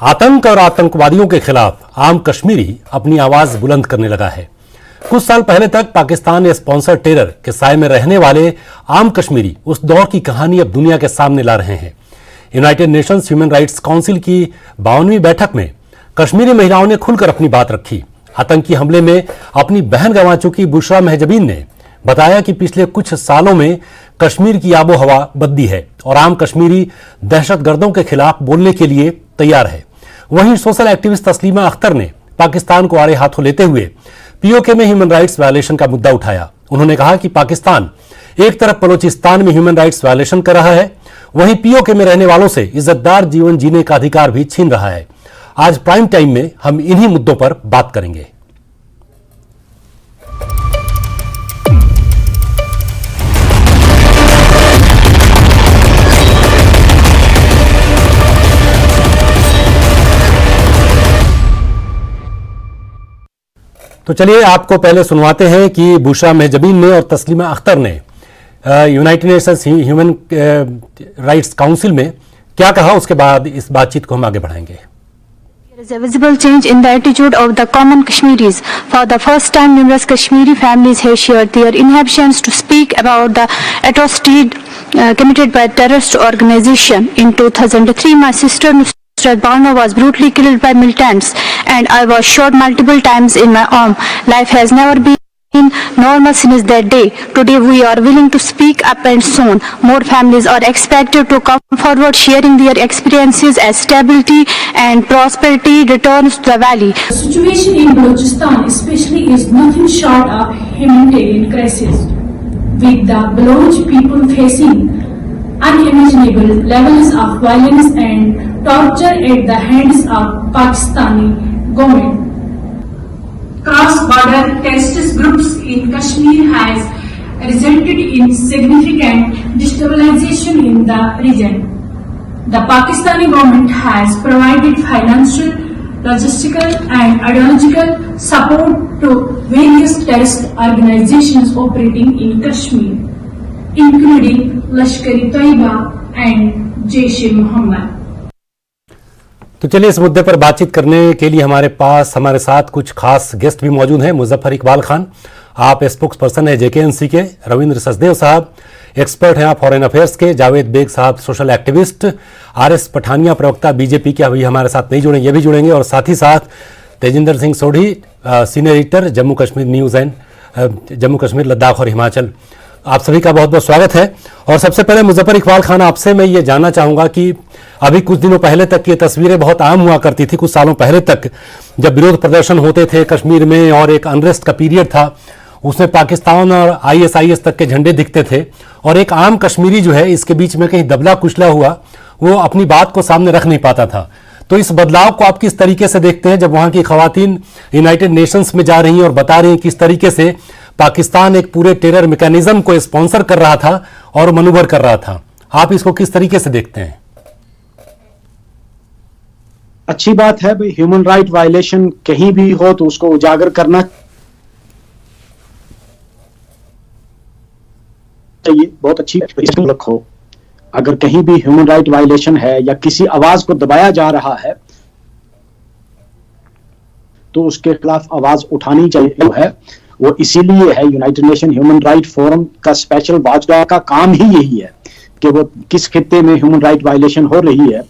आतंक और आतंकवादियों के खिलाफ आम कश्मीरी अपनी आवाज बुलंद करने लगा है। कुछ साल पहले तक पाकिस्तान स्पॉन्सर टेरर के साए में रहने वाले आम कश्मीरी उस दौर की कहानी अब दुनिया के सामने ला रहे हैं। United Nations human rights council की 52वीं बैठक में कश्मीरी महिलाओं ने खुलकर अपनी बात रखी। आतंकी हमले में अपनी बहन गंवा चुकी बुशरा महजबीन ने बताया कि पिछले कुछ सालों में कश्मीर की आबो हवा बदली है और आम कश्मीरी दहशतगर्दों के खिलाफ बोलने के लिए तैयार है। वहीं सोशल एक्टिविस्ट तस्लीमा अख्तर ने पाकिस्तान को आड़े हाथों लेते हुए पीओके में ह्यूमन राइट्स वायलेशन का मुद्दा उठाया। उन्होंने कहा कि पाकिस्तान एक तरफ बलोचिस्तान में ह्यूमन राइट्स वायलेशन कर रहा है, वहीं पीओके में रहने वालों से इज्जतदार जीवन जीने का अधिकार भी छीन रहा है। आज प्राइम टाइम में हम इन्हीं मुद्दों पर बात करेंगे। तो चलिए आपको पहले सुनवाते हैं कि बुशरा महजबीन ने और तस्लीमा अख्तर ने United Nations human rights council में क्या कहा, उसके बाद इस बातचीत को हम आगे बढ़ाएंगे। There is a visible change in the attitude of the common Kashmiris. For the first time, numerous Kashmiri families have shared their inhibitions to speak about the atrocity committed by terrorist organization. In 2003, my sister Nusrat Bano was brutally killed by militants, and I was shot multiple times in my arm. Life has never been normal since that day. Today we are willing to speak up and soon more families are expected to come forward sharing their experiences as stability and prosperity returns to the valley. The situation in Balochistan especially is nothing short of humanitarian crisis, with the Baloch people facing unimaginable levels of violence and torture at the hands of Pakistani government. Cross-border terrorist groups in Kashmir has resulted in significant destabilization in the region. The Pakistani government has provided financial, logistical and ideological support to various terrorist organizations operating in Kashmir, including Lashkar-e-Taiba and Jaish-e-Mohammed. तो चलिए इस मुद्दे पर बातचीत करने के लिए हमारे साथ कुछ खास गेस्ट भी मौजूद हैं। मुजफ्फर इकबाल खान, आप स्पोक्स पर्सन है जेकेएनसी के। रविंद्र सचदेव साहब एक्सपर्ट हैं आप फॉरेन अफेयर्स के। जावेद बेग साहब सोशल एक्टिविस्ट। आरएस पठानिया प्रवक्ता बीजेपी के, अभी हमारे साथ नहीं जुड़े, ये भी जुड़ेंगे। और साथ ही साथ Tejinder Singh Sodhi senior editor Jammu Kashmir news and Jammu Kashmir Ladakh और हिमाचल। आप सभी का बहुत बहुत स्वागत है। और सबसे पहले मुजफ्फर इकबाल खान, आपसे मैं ये जानना चाहूँगा कि अभी कुछ दिनों पहले तक ये तस्वीरें बहुत आम हुआ करती थी, कुछ सालों पहले तक जब विरोध प्रदर्शन होते थे कश्मीर में और एक अनरेस्ट का पीरियड था, उसमें पाकिस्तान और आईएसआईएस तक के झंडे दिखते थे और एक आम कश्मीरी जो है इसके बीच में कहीं दबला कुचला हुआ वो अपनी बात को सामने रख नहीं पाता था। तो इस बदलाव को आप किस तरीके से देखते हैं जब वहाँ की खवातीन यूनाइटेड नेशंस में जा रही हैं और बता रही हैं किस तरीके से पाकिस्तान एक पूरे टेरर मैकेनिज्म को स्पॉन्सर कर रहा था और मनूवर कर रहा था, आप इसको किस तरीके से देखते हैं? अच्छी बात है भाई, ह्यूमन राइट वायलेशन कहीं भी हो तो उसको उजागर करना चाहिए। बहुत अच्छी मुल्क हो, अगर कहीं भी ह्यूमन राइट वायलेशन है या किसी आवाज को दबाया जा रहा है तो उसके खिलाफ आवाज उठानी चाहिए। है वो इसीलिए है United nation human right forum का स्पेशल वॉचडॉग का काम ही यही है कि वो किस खित्ते में ह्यूमन राइट वायलेशन हो रही है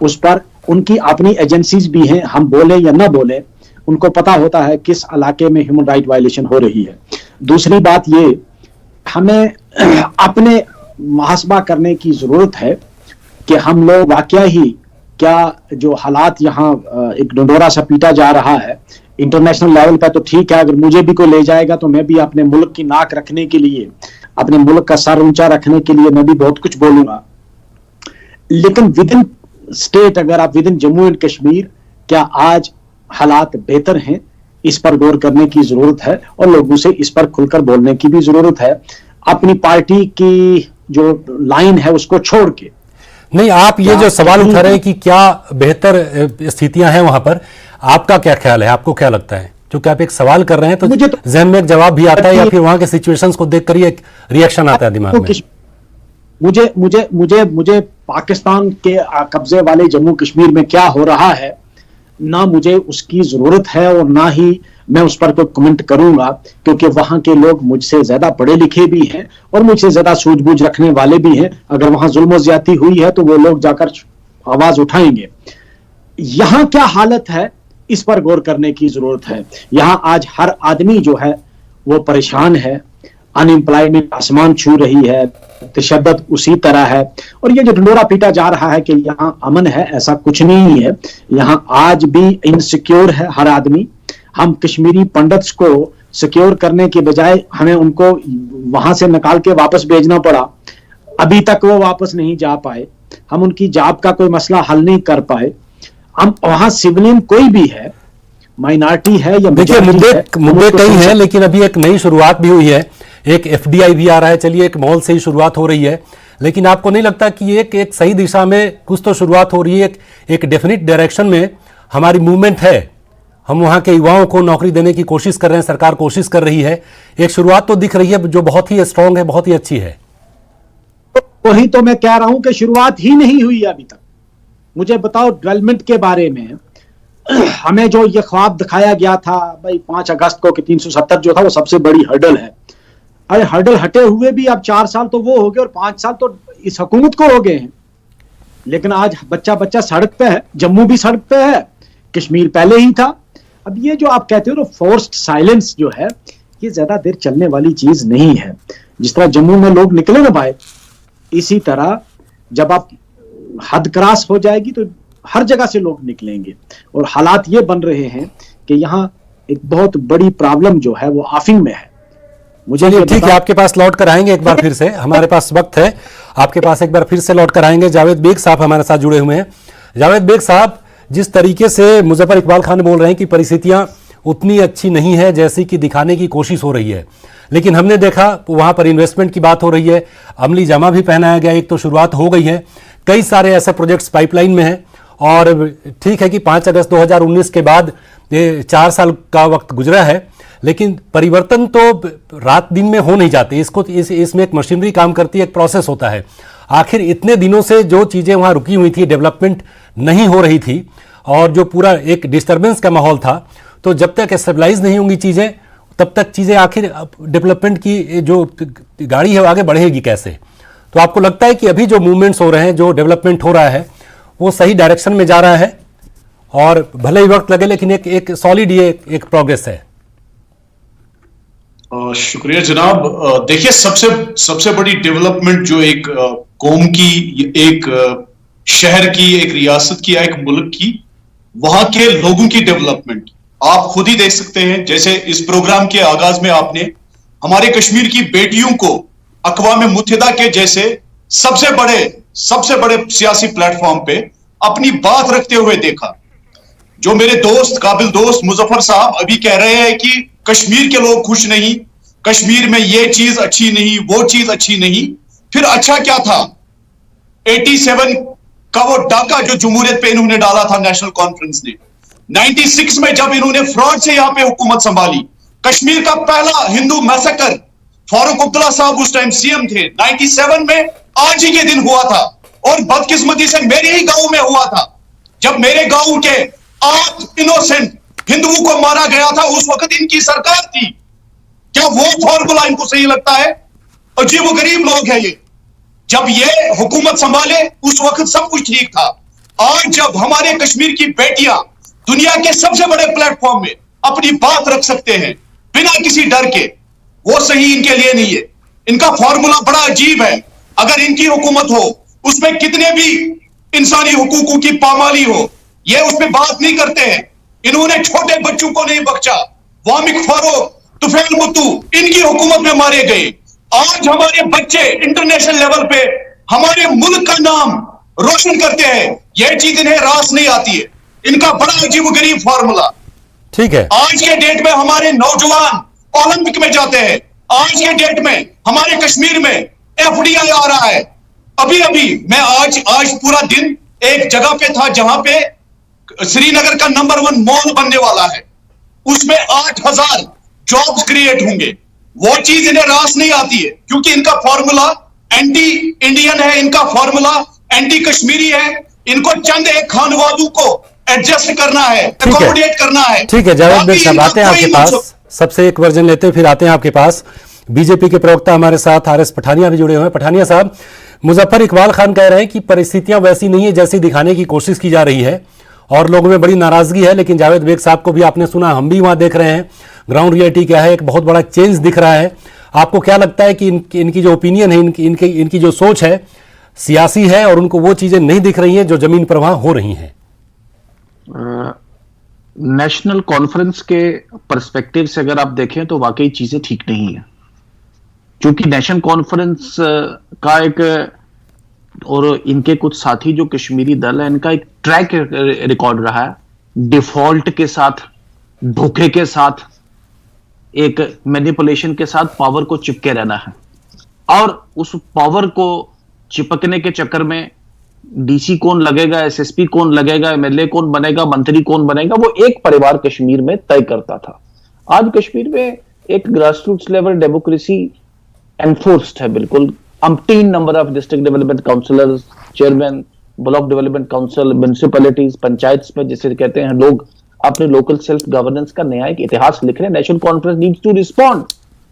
उस पर उनकी अपनी एजेंसीज भी हैं, हम बोले या ना बोले उनको पता होता है किस इलाके में ह्यूमन राइट वायलेशन हो रही है। दूसरी बात ये, हमें अपने मुहासबा करने की जरूरत है कि हम लोग वाकया ही क्या जो हालात यहाँ एक डंडोरा सा पीटा जा रहा है इंटरनेशनल लेवल पर, तो ठीक है अगर मुझे भी कोई ले जाएगा तो मैं भी अपने मुल्क की नाक रखने के लिए, अपने मुल्क का सर ऊंचा रखने के लिए मैं भी बहुत कुछ बोलूंगा। लेकिन विद इन स्टेट, अगर आप with in Jammu and Kashmir, क्या आज हालात बेहतर हैं? इस पर गौर करने की जरूरत है और लोगों से इस पर खुलकर बोलने की भी जरूरत है। अपनी पार्टी की जो लाइन है उसको छोड़ के नहीं, आप ये जो सवाल उठा रहे हैं कि क्या बेहतर स्थितियां हैं वहां पर, आपका क्या ख्याल है? आपको क्या लगता है? क्योंकि आप एक सवाल कर रहे हैं तो मुझे जहन में एक जवाब भी आता है या फिर वहां के सिचुएशंस को देखकर ही एक रिएक्शन आता है दिमाग में। मुझे मुझे मुझे मुझे पाकिस्तान के कब्जे वाले जम्मू कश्मीर में क्या हो रहा है, ना मुझे उसकी जरूरत है और ना ही मैं उस पर कोई कमेंट करूंगा, क्योंकि वहां के लोग मुझसे ज्यादा पढ़े लिखे भी हैं और मुझसे ज्यादा सूझबूझ रखने वाले भी हैं। अगर वहां जुल्म ज्यादती हुई है तो वो लोग जाकर आवाज उठाएंगे। यहां क्या हालत है इस पर गौर करने की जरूरत है। यहां आज हर आदमी जो है वो परेशान है, अनएम्प्लॉयमेंट आसमान छू रही है, तशद्दुद उसी तरह है, और ये जो ढिंडोरा पीटा जा रहा है कि यहाँ अमन है, ऐसा कुछ नहीं है। यहाँ आज भी इनसिक्योर है हर आदमी। हम कश्मीरी पंडित्स को सिक्योर करने के बजाय हमें उनको वहां से निकाल के वापस भेजना पड़ा। अभी तक वो वापस नहीं जा पाए। हम उनकी जॉब का कोई मसला हल नहीं कर पाए। हम वहां सिविलियन कोई भी है, माइनॉरिटी है या देखिए, मुद्दे कई हैं, लेकिन अभी एक नई शुरुआत भी हुई है। एक एफडीआई भी आ रहा है। चलिए, एक मॉल से ही शुरुआत हो रही है, लेकिन आपको नहीं लगता कि एक सही दिशा में कुछ तो शुरुआत हो रही है, एक डेफिनेट डायरेक्शन में हमारी मूवमेंट है। हम वहां के युवाओं को नौकरी देने की कोशिश कर रहे हैं, सरकार कोशिश कर रही है। एक शुरुआत तो दिख रही है जो बहुत ही स्ट्रांग है, बहुत ही अच्छी है। वही तो मैं कह रहा हूं कि शुरुआत ही नहीं हुई है अभी तक। मुझे बताओ, डेवलपमेंट के बारे में हमें जो ये ख्वाब दिखाया गया था भाई 5 अगस्त को कि 370 जो था वो सबसे बड़ी हर्डल है। अरे हर्डल हटे हुए भी अब 4 साल तो वो हो गए और 5 साल तो इस हुकूमत को हो गए हैं। लेकिन आज बच्चा बच्चा सड़क पे है, जम्मू भी सड़क पे है, कश्मीर पहले ही था। अब ये जो आप कहते हो ना फोर्स्ड साइलेंस जो है, ये ज्यादा देर चलने वाली चीज नहीं है। जिस तरह जम्मू में लोग निकले ना भाई, इसी तरह जब आप हद क्रॉस हो जाएगी तो हर जगह से लोग निकलेंगे। और हालात ये बन रहे हैं कि यहाँ एक बहुत बड़ी प्रॉब्लम जो है वो ऑफिंग में है। मुझे ठीक है, आपके पास लौट कर आएंगे एक बार फिर से, हमारे पास वक्त है, आपके पास एक बार फिर से लौट कर आएंगे। जावेद बेग साहब हमारे साथ जुड़े हुए हैं। जावेद बेग साहब, जिस तरीके से मुजफ्फर इकबाल खान बोल रहे हैं कि परिस्थितियां उतनी अच्छी नहीं है जैसी कि दिखाने की कोशिश हो रही है, लेकिन हमने देखा वहां पर इन्वेस्टमेंट की बात हो रही है, अमली जामा भी पहनाया गया, एक तो शुरुआत हो गई है, कई सारे ऐसे प्रोजेक्ट्स पाइपलाइन में हैं। और ठीक है कि 5 अगस्त 2019 के बाद ये 4 साल का वक्त गुजरा है, लेकिन परिवर्तन तो रात दिन में हो नहीं जाते। इसमें एक मशीनरी काम करती है, एक प्रोसेस होता है। आखिर इतने दिनों से जो चीज़ें वहाँ रुकी हुई थी, डेवलपमेंट नहीं हो रही थी और जो पूरा एक डिस्टर्बेंस का माहौल था, तो जब तक स्टेबलाइज नहीं होंगी चीज़ें तब तक चीज़ें आखिर डेवलपमेंट की जो गाड़ी है वो आगे बढ़ेगी कैसे? तो आपको लगता है कि अभी जो मूवमेंट्स हो रहे हैं, जो डेवलपमेंट हो रहा है, वो सही डायरेक्शन में जा रहा है और भले ही वक्त लगे लेकिन एक सॉलिड ये एक प्रोग्रेस है? शुक्रिया जनाब। देखिए, सबसे बड़ी डेवलपमेंट जो एक कौम की, एक शहर की, एक रियासत की, एक मुल्क की, वहां के लोगों की डेवलपमेंट आप खुद ही देख सकते हैं। जैसे इस प्रोग्राम के आगाज में आपने हमारे कश्मीर की बेटियों को अक़वाम मुत्तहिदा के जैसे सबसे बड़े सियासी प्लेटफॉर्म पे अपनी बात रखते हुए देखा। जो मेरे दोस्त, काबिल दोस्त मुजफ्फर साहब अभी कह रहे हैं कि कश्मीर के लोग खुश नहीं, कश्मीर में ये चीज अच्छी नहीं, वो चीज अच्छी नहीं, फिर अच्छा क्या था? 87 का वो डाका जो जमहूरियत पे इन्होंने डाला था नेशनल कॉन्फ्रेंस ने, 96 में जब इन्होंने फ्रॉड से यहां पे हुकूमत संभाली, कश्मीर का पहला हिंदू मैसेकर, फारूक अब्दुल्ला साहब उस टाइम सीएम थे, 97 में आज ही के दिन हुआ था। और बदकिस्मती से मेरे ही गांव में हुआ था, जब मेरे गांव के 8 इनोसेंट हिंदुओं को मारा गया था, उस वक्त इनकी सरकार थी। क्या वो फॉर्मूला इनको सही लगता है? अजीब गरीब लोग हैं ये। जब ये हुकूमत संभाले उस वक्त सब कुछ ठीक था। आज जब हमारे कश्मीर की बेटियां दुनिया के सबसे बड़े प्लेटफॉर्म में अपनी बात रख सकते हैं बिना किसी डर के, वो सही इनके लिए नहीं है। इनका फॉर्मूला बड़ा अजीब है। अगर इनकी हुकूमत हो, उसमें कितने भी इंसानी हुकूकों की पामाली हो, ये उस पर बात नहीं करते हैं। इन्होंने छोटे बच्चों को नहीं बख्शा। वामिक फारूक, तुफैल मुत्तू इनकी हुकूमत में मारे गए। आज हमारे बच्चे इंटरनेशनल लेवल पे हमारे मुल्क का नाम रोशन करते हैं। यह चीज इन्हें रास नहीं आती है। इनका बड़ा अजीब गरीब फॉर्मूला। ठीक है, आज के डेट में हमारे नौजवान ओलंपिक में जाते हैं। आज के डेट में हमारे कश्मीर में एफडीआई आ रहा है। अभी मैं आज पूरा दिन एक जगह पे था जहां पे श्रीनगर का नंबर 1 मॉल बनने वाला है। उसमें 8000 जॉब्स क्रिएट होंगे। वो चीज इन्हें रास नहीं आती है क्योंकि इनका फॉर्मूला एंटी इंडियन है इनका फॉर्मूला, एंटी कश्मीरी है, इनको चंद एक खानवालों को एडजस्ट करना है, अकोमोडेट करना है। ठीक है जावेद बेग साहब, बाकी आते हैं इनका आपके कोई पास, सबसे एक वर्जन लेते हैं फिर आते हैं आपके पास। बीजेपी के प्रवक्ता हमारे साथ आर एस पठानिया भी जुड़े हुए हैं। पठानिया साहब, मुजफ्फर इकबाल खान कह रहे हैं कि परिस्थितियां वैसी नहीं है जैसी दिखाने की कोशिश की जा रही है और लोगों में बड़ी नाराजगी है, लेकिन जावेद बेग साहब को भी आपने सुना, हम भी वहां देख रहे हैं ग्राउंड रियलिटी क्या है, एक बहुत बड़ा चेंज दिख रहा है। आपको क्या लगता है कि इनकी जो ओपिनियन है, इनकी जो सोच है सियासी है और उनको वो चीजें नहीं दिख रही हैं जो जमीन पर वहां हो रही हैं? नेशनल कॉन्फ्रेंस के पर्सपेक्टिव से अगर आप देखें तो वाकई चीजें ठीक नहीं है, क्योंकि नेशनल कॉन्फ्रेंस का एक और इनके कुछ साथी जो कश्मीरी दल है, इनका एक ट्रैक रिकॉर्ड रहा है डिफॉल्ट के साथ, धोखे के साथ, एक मैनिपुलेशन के साथ पावर को चिपके रहना है। और उस पावर को चिपकने के चक्कर में डीसी कौन लगेगा, एसएसपी कौन लगेगा, एमएलए कौन बनेगा, मंत्री कौन बनेगा, वो एक परिवार कश्मीर में तय करता था। आज कश्मीर में एक ग्रासरूट्स लेवल डेमोक्रेसी एनफोर्स्ड है बिल्कुल। Umpteen number of district development councillors, chairman, block development council, municipalities, panchayat में जिसे कहते हैं लोग अपने लोकल सेल्फ गवर्नेंस का नया एक इतिहास लिख रहे हैं। National Conference needs to respond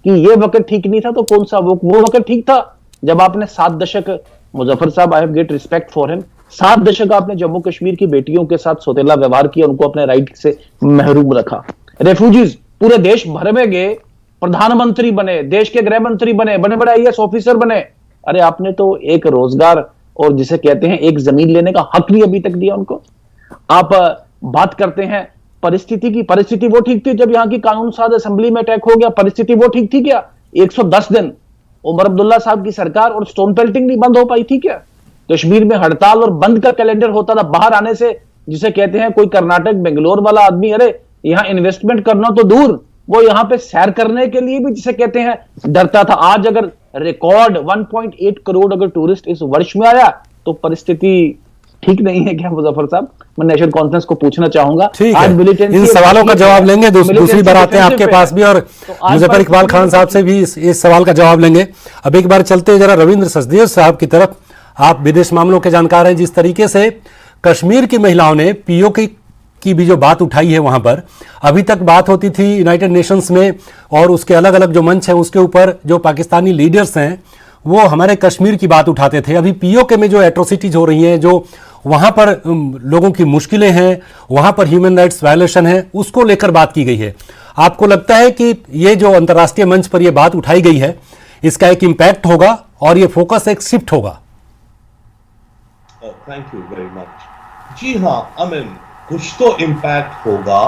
कि ये वक्त ठीक नहीं था तो कौन सा वो वक्त ठीक था जब आपने 7 दशक, मुजफ्फर साहब I have great respect for him, 7 दशक आपने जम्मू कश्मीर की बेटियों के साथ सौतेला व्यवहार किया, उनको अपने राइट से महरूम रखा। रेफ्यूजीज पूरे देश भर में गए, प्रधानमंत्री बने, देश के गृह मंत्री बने, बड़े बड़े आईएएस ऑफिसर बने। अरे आपने तो एक रोजगार और जिसे कहते हैं एक जमीन लेने का हक नहीं अभी तक दिया उनको। आप बात करते हैं परिस्थिति की, परिस्थिति वो ठीक थी जब यहां की कानून साज असेंबली में अटैक हो गया, परिस्थिति वो ठीक थी क्या? 110 दिन उमर अब्दुल्ला साहब की सरकार और स्टोन पेल्टिंग नहीं बंद हो पाई थी क्या? कश्मीर में हड़ताल और बंद का कैलेंडर होता था बाहर आने से, जिसे कहते हैं कोई कर्नाटक बेंगलोर वाला आदमी, अरे यहां इन्वेस्टमेंट करना तो दूर, वो यहां पे सैर करने के लिए भी जिसे कहते हैं डरता था। आज अगर रिकॉर्ड 1.8 करोड़ अगर टूरिस्ट इस वर्ष में आया तो परिस्थिति ठीक नहीं है क्या मुजफ्फर साहब? मैं नेशनल कॉन्फ्रेंस को पूछना चाहूंगा। आज इन सवालों का जवाब लेंगे, दूसरी बार आते हैं आपके पास भी और मुजफ्फर इकबाल खान साहब से भी इस सवाल का जवाब लेंगे। अब एक बार चलते हैं जरा रविंद्र सचदेव साहब की तरफ। आप विदेश मामलों के जानकार हैं। जिस तरीके से कश्मीर की महिलाओं ने पीओके की भी जो बात उठाई है, वहां पर अभी तक बात होती थी यूनाइटेड नेशंस में और उसके अलग अलग जो मंच है उसके ऊपर जो पाकिस्तानी लीडर्स हैं वो हमारे कश्मीर की बात उठाते थे। अभी पीओके में जो एट्रोसिटीज हो रही हैं, जो वहां पर लोगों की मुश्किलें हैं, वहां पर ह्यूमन राइट्स वायलेशन है, उसको लेकर बात की गई है। आपको लगता है कि ये जो अंतर्राष्ट्रीय मंच पर ये बात उठाई गई है इसका एक इम्पैक्ट होगा और ये फोकस एक शिफ्ट होगा? Thank you very much. जी हाँ, कुछ तो इम्पैक्ट होगा,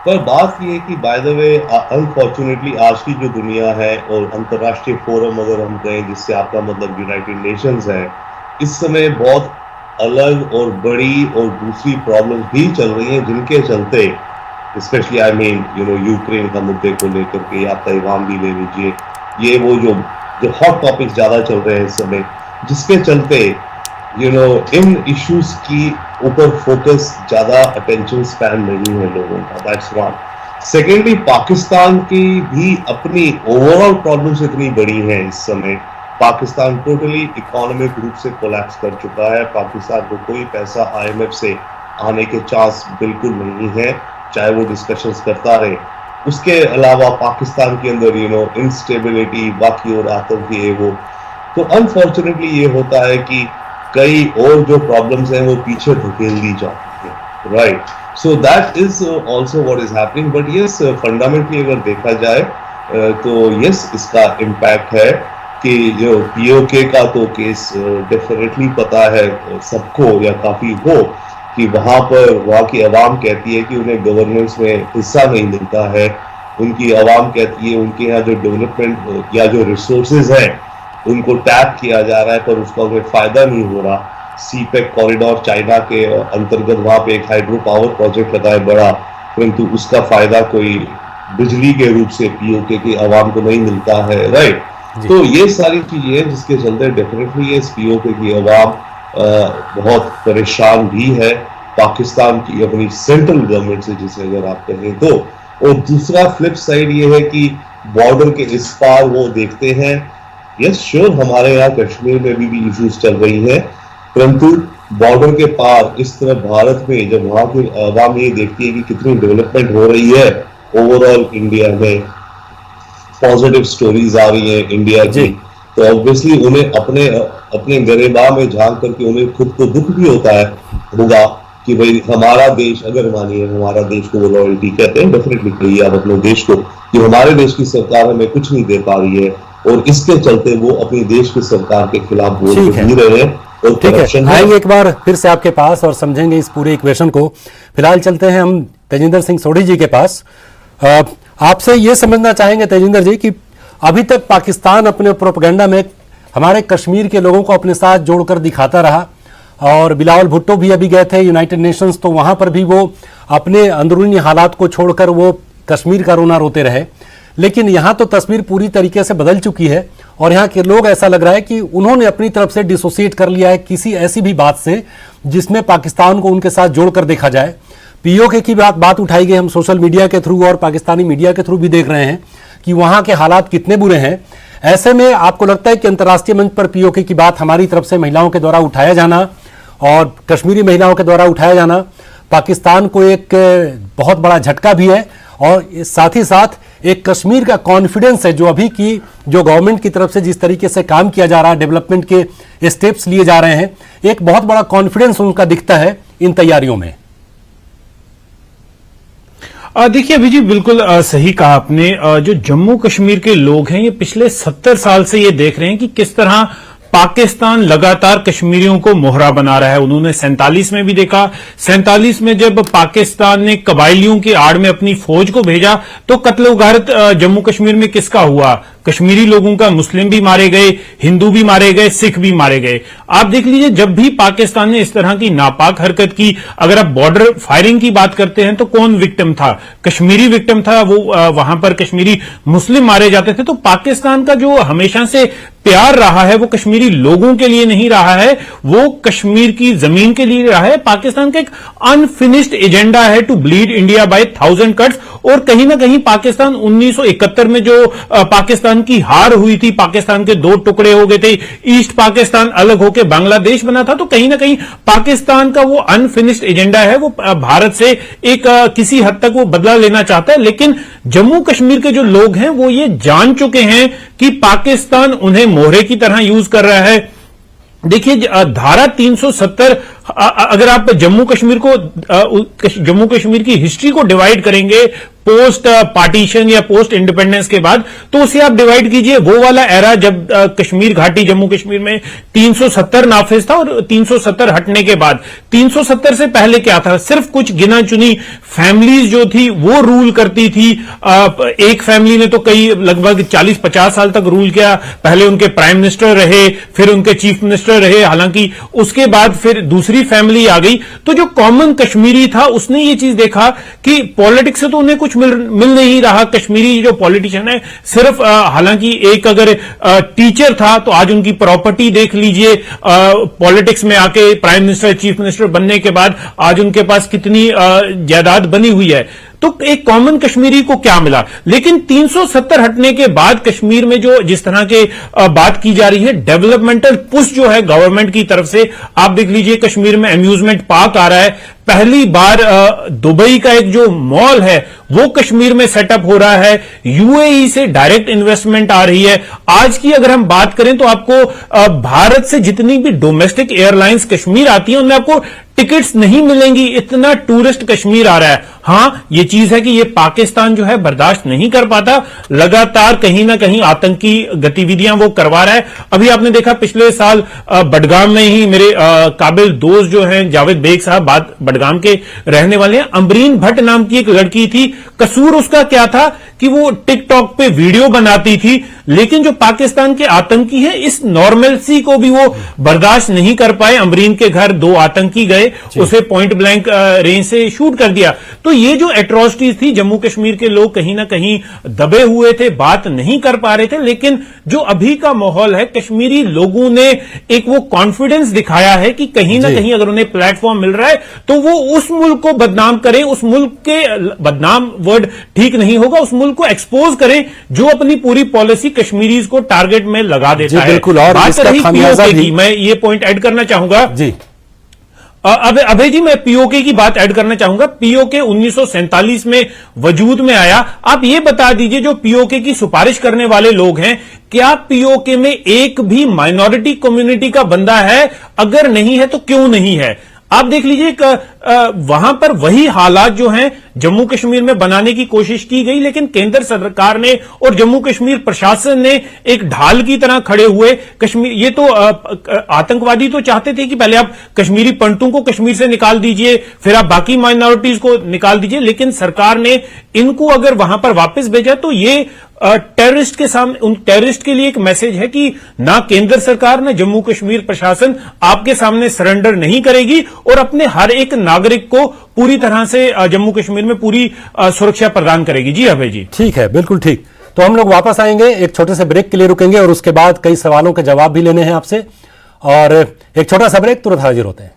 पर बात यह है कि बाय द वे अनफॉर्चुनेटली आज की जो दुनिया है और अंतर्राष्ट्रीय फोरम अगर हम कहें जिससे आपका मतलब यूनाइटेड नेशंस है, इस समय बहुत अलग और बड़ी और दूसरी प्रॉब्लम भी चल रही हैं जिनके चलते स्पेशली यूक्रेन का मुद्दे को लेकर के या ताइवान भी ले लीजिए, ये वो जो हॉट टॉपिक्स ज्यादा चल रहे हैं इस समय, जिसके चलते इन इश्यूज की ऊपर फोकस ज्यादा अटेंशन स्पैन नहीं है लोगों का। That's one. सेकेंडली, पाकिस्तान की भी अपनी ओवरऑल प्रॉब्लम्स इतनी बड़ी हैं इस समय। पाकिस्तान टोटली इकोनॉमिक रूप से कोलैप्स कर चुका है। पाकिस्तान को कोई पैसा आईएमएफ से आने के चांस बिल्कुल नहीं है, चाहे वो डिस्कशंस करता रहे। उसके अलावा पाकिस्तान के अंदर इंस्टेबिलिटी बाकी और आतंकी है वो। तो अनफॉर्चुनेटली ये होता है कि कई और जो प्रॉब्लम्स हैं वो पीछे धकेल दी जाती है, right? So that is also what is happening. But yes, fundamentally अगर देखा जाए तो यस, इसका इम्पैक्ट है कि जो पीओके का तो केस डेफिनेटली पता है सबको या काफी को कि वहां की आवाम कहती है कि उन्हें गवर्नेंस में हिस्सा नहीं मिलता है। उनकी आवाम कहती है उनके यहाँ जो डेवलपमेंट या जो रिसोर्सेज हैं उनको टैप किया जा रहा है पर उसका उन्हें फायदा नहीं हो रहा। सीपेक कॉरिडोर चाइना के अंतर्गत वहां पे एक हाइड्रो पावर प्रोजेक्ट लगा है बड़ा, परंतु उसका फायदा कोई बिजली के रूप से पीओके की आवाम को नहीं मिलता है, राइट? तो ये सारी चीजें हैं जिसके चलते डेफिनेटली ये पीओके की आवाम बहुत परेशान भी है पाकिस्तान की अपनी सेंट्रल गवर्नमेंट से, जिसे अगर आप कहें तो। और दूसरा फ्लिप साइड ये है कि बॉर्डर के इस पार वो देखते हैं यस श्योर, हमारे यहाँ कश्मीर में भी इश्यूज चल रही हैं, परंतु बॉर्डर के पार इस तरह भारत में जब वहां की आवाम ये देखती है कि कितनी डेवलपमेंट हो रही है ओवरऑल इंडिया में, पॉजिटिव स्टोरीज आ रही हैं इंडिया की, तो ऑब्वियसली उन्हें अपने गरेबा में झांक करके उन्हें खुद को दुख भी होगा कि भाई हमारा देश, अगर मानिए हमारा देश को वो लॉयल्टी कहते हैं, डेफिनेटली कहिए आप अपने देश को कि हमारे देश की सरकार हमें कुछ नहीं दे पा रही है, और इसके चलते वो अपनी देश की सरकार के खिलाफ बोल भी रहे हैं। और ठीक है, आएंगे एक बार फिर से आपके पास और समझेंगे इस पूरे इक्वेशन को। फिलहाल चलते हैं हम तेजिंदर सिंह सोढ़ी जी के पास। आपसे ये समझना चाहेंगे तेजिंदर जी कि अभी तक पाकिस्तान अपने प्रोपेगेंडा में हमारे कश्मीर के लोगों को अपने साथ जोड़कर दिखाता रहा, और बिलावल भुट्टो भी अभी गए थे यूनाइटेड नेशंस, तो वहां पर भी वो अपने अंदरूनी हालात को छोड़कर वो कश्मीर का रोना रोते रहे। लेकिन यहाँ तो तस्वीर पूरी तरीके से बदल चुकी है, और यहाँ के लोग ऐसा लग रहा है कि उन्होंने अपनी तरफ से डिसोसिएट कर लिया है किसी ऐसी भी बात से जिसमें पाकिस्तान को उनके साथ जोड़कर देखा जाए। पीओके की बात उठाई गई, हम सोशल मीडिया के थ्रू और पाकिस्तानी मीडिया के थ्रू भी देख रहे हैं कि वहां के हालात कितने बुरे हैं। ऐसे में आपको लगता है कि अंतर्राष्ट्रीय मंच पर पीओके की बात हमारी तरफ से महिलाओं के द्वारा उठाया जाना और कश्मीरी महिलाओं के द्वारा उठाया जाना पाकिस्तान को एक बहुत बड़ा झटका भी है, और साथ ही साथ एक कश्मीर का कॉन्फिडेंस है जो अभी की जो गवर्नमेंट की तरफ से जिस तरीके से काम किया जा रहा है, डेवलपमेंट के स्टेप्स लिए जा रहे हैं, एक बहुत बड़ा कॉन्फिडेंस उनका दिखता है इन तैयारियों में। देखिए अभी जी बिल्कुल सही कहा आपने। जो जम्मू कश्मीर के लोग हैं ये पिछले 70 साल से ये देख रहे हैं कि किस तरह पाकिस्तान लगातार कश्मीरियों को मोहरा बना रहा है। उन्होंने 47 में भी देखा, 47 में जब पाकिस्तान ने कबायलियों की आड़ में अपनी फौज को भेजा तो कत्ल उगारत जम्मू कश्मीर में किसका हुआ? कश्मीरी लोगों का। मुस्लिम भी मारे गए, हिंदू भी मारे गए, सिख भी मारे गए। आप देख लीजिए जब भी पाकिस्तान ने इस तरह की नापाक हरकत की, अगर आप बॉर्डर फायरिंग की बात करते हैं तो कौन विक्टिम था? कश्मीरी विक्टिम था। वो वहां पर कश्मीरी मुस्लिम मारे जाते थे। तो पाकिस्तान का जो हमेशा से प्यार रहा है वो कश्मीरी लोगों के लिए नहीं रहा है, वो कश्मीर की जमीन के लिए रहा है। पाकिस्तान का एक अनफिनिश्ड एजेंडा है to bleed India by 1000 cuts. और कहीं ना कहीं पाकिस्तान 1971 में जो पाकिस्तान की हार हुई थी, पाकिस्तान के दो टुकड़े हो गए थे, ईस्ट पाकिस्तान अलग होकर बांग्लादेश बना था, तो कहीं ना कहीं पाकिस्तान का वो अनफिनिश्ड एजेंडा है, वो भारत से एक किसी हद तक वो बदला लेना चाहता है। लेकिन जम्मू कश्मीर के जो लोग हैं वो ये जान चुके हैं कि पाकिस्तान उन्हें मोहरे की तरह यूज कर रहा है। देखिए धारा 370, अगर आप जम्मू कश्मीर की हिस्ट्री को डिवाइड करेंगे पोस्ट पार्टीशन या पोस्ट इंडिपेंडेंस के बाद, तो उसे आप डिवाइड कीजिए। वो वाला एरा जब कश्मीर घाटी जम्मू कश्मीर में 370 नाफिज था, और 370 हटने के बाद 370 से पहले क्या था? सिर्फ कुछ गिना चुनी फैमिलीज जो थी वो रूल करती थी। एक फैमिली ने तो कई लगभग 40-50 साल तक रूल किया। पहले उनके प्राइम मिनिस्टर रहे, फिर उनके चीफ मिनिस्टर रहे, हालांकि उसके बाद फिर दूसरी फैमिली आ गई। तो जो कॉमन कश्मीरी था उसने ये चीज देखा कि पॉलिटिक्स से तो उन्हें कुछ मिल नहीं रहा। कश्मीरी जो पॉलिटिशियन है सिर्फ हालांकि एक अगर टीचर था तो आज उनकी प्रॉपर्टी देख लीजिए, पॉलिटिक्स में आके प्राइम मिनिस्टर चीफ मिनिस्टर बनने के बाद आज उनके पास कितनी जायदाद बनी हुई है। तो एक कॉमन कश्मीरी को क्या मिला? लेकिन 370 हटने के बाद कश्मीर में जो जिस तरह के बात की जा रही है, डेवलपमेंटल पुश जो है गवर्नमेंट की तरफ से, आप देख लीजिए कश्मीर में अम्यूजमेंट पार्क आ रहा है। पहली बार दुबई का एक जो मॉल है वो कश्मीर में सेटअप हो रहा है। यूएई से डायरेक्ट इन्वेस्टमेंट आ रही है। आज की अगर हम बात करें तो आपको भारत से जितनी भी डोमेस्टिक एयरलाइंस कश्मीर आती है उनमें आपको टिकट्स नहीं मिलेंगी, इतना टूरिस्ट कश्मीर आ रहा है। हां, ये चीज है कि ये पाकिस्तान जो है बर्दाश्त नहीं कर पाता, लगातार कहीं ना कहीं आतंकी गतिविधियां वो करवा रहा है। अभी आपने देखा पिछले साल बडगाम में ही मेरे काबिल दोस्त जो हैं जावेद बेग साहब बडगाम के रहने वाले हैं, अमरीन भट्ट नाम की एक लड़की थी। कसूर उसका क्या था कि वो टिकटॉक पे वीडियो बनाती थी, लेकिन जो पाकिस्तान के आतंकी हैं इस नॉर्मलसी को भी वो बर्दाश्त नहीं कर पाए। अमरीन के घर 2 आतंकी गए, उसे पॉइंट ब्लैंक रेंज से शूट कर दिया। तो ये जो एट्रोसिटीज थी, जम्मू कश्मीर के लोग कहीं ना कहीं दबे हुए थे, बात नहीं कर पा रहे थे। लेकिन जो अभी का माहौल है, कश्मीरी लोगों ने एक वो कॉन्फिडेंस दिखाया है कि कहीं ना कहीं अगर उन्हें प्लेटफॉर्म मिल रहा है तो वो उस मुल्क को बदनाम करें। उस मुल्क के बदनाम वर्ड ठीक नहीं होगा, उस मुल्क उनको एक्सपोज करें जो अपनी पूरी पॉलिसी कश्मीरीज को टारगेट में लगा देता है। बिल्कुल, और बात इसका रही खामियाजा पीओके भी- की, मैं ये पॉइंट ऐड करना चाहूंगा जी। अभय जी, मैं पीओके की बात ऐड करना चाहूंगा। पीओके 1947 में वजूद में आया। आप ये बता दीजिए, जो पीओके की सिफारिश करने वाले लोग हैं, क्या पीओके में एक भी माइनॉरिटी कम्युनिटी का बंदा है? अगर नहीं है तो क्यों नहीं है? आप देख लीजिए, वहां पर वही हालात जो हैं जम्मू कश्मीर में बनाने की कोशिश की गई, लेकिन केंद्र सरकार ने और जम्मू कश्मीर प्रशासन ने एक ढाल की तरह खड़े हुए कश्मीर, ये तो आतंकवादी तो चाहते थे कि पहले आप कश्मीरी पंडितों को कश्मीर से निकाल दीजिए, फिर आप बाकी माइनॉरिटीज को निकाल दीजिए, लेकिन सरकार ने इनको अगर वहां पर वापस भेजा तो ये टेररिस्ट के सामने, उन टेररिस्ट के लिए एक मैसेज है कि ना केंद्र सरकार ना जम्मू कश्मीर प्रशासन आपके सामने सरेंडर नहीं करेगी और अपने हर एक नागरिक को पूरी तरह से जम्मू कश्मीर में पूरी सुरक्षा प्रदान करेगी। जी अभय जी। ठीक है, बिल्कुल ठीक। तो हम लोग वापस आएंगे, एक छोटे से ब्रेक के लिए रुकेंगे और उसके बाद कई सवालों के जवाब भी लेने हैं आपसे, और एक छोटा सा ब्रेक, तुरंत हाजिर होते हैं।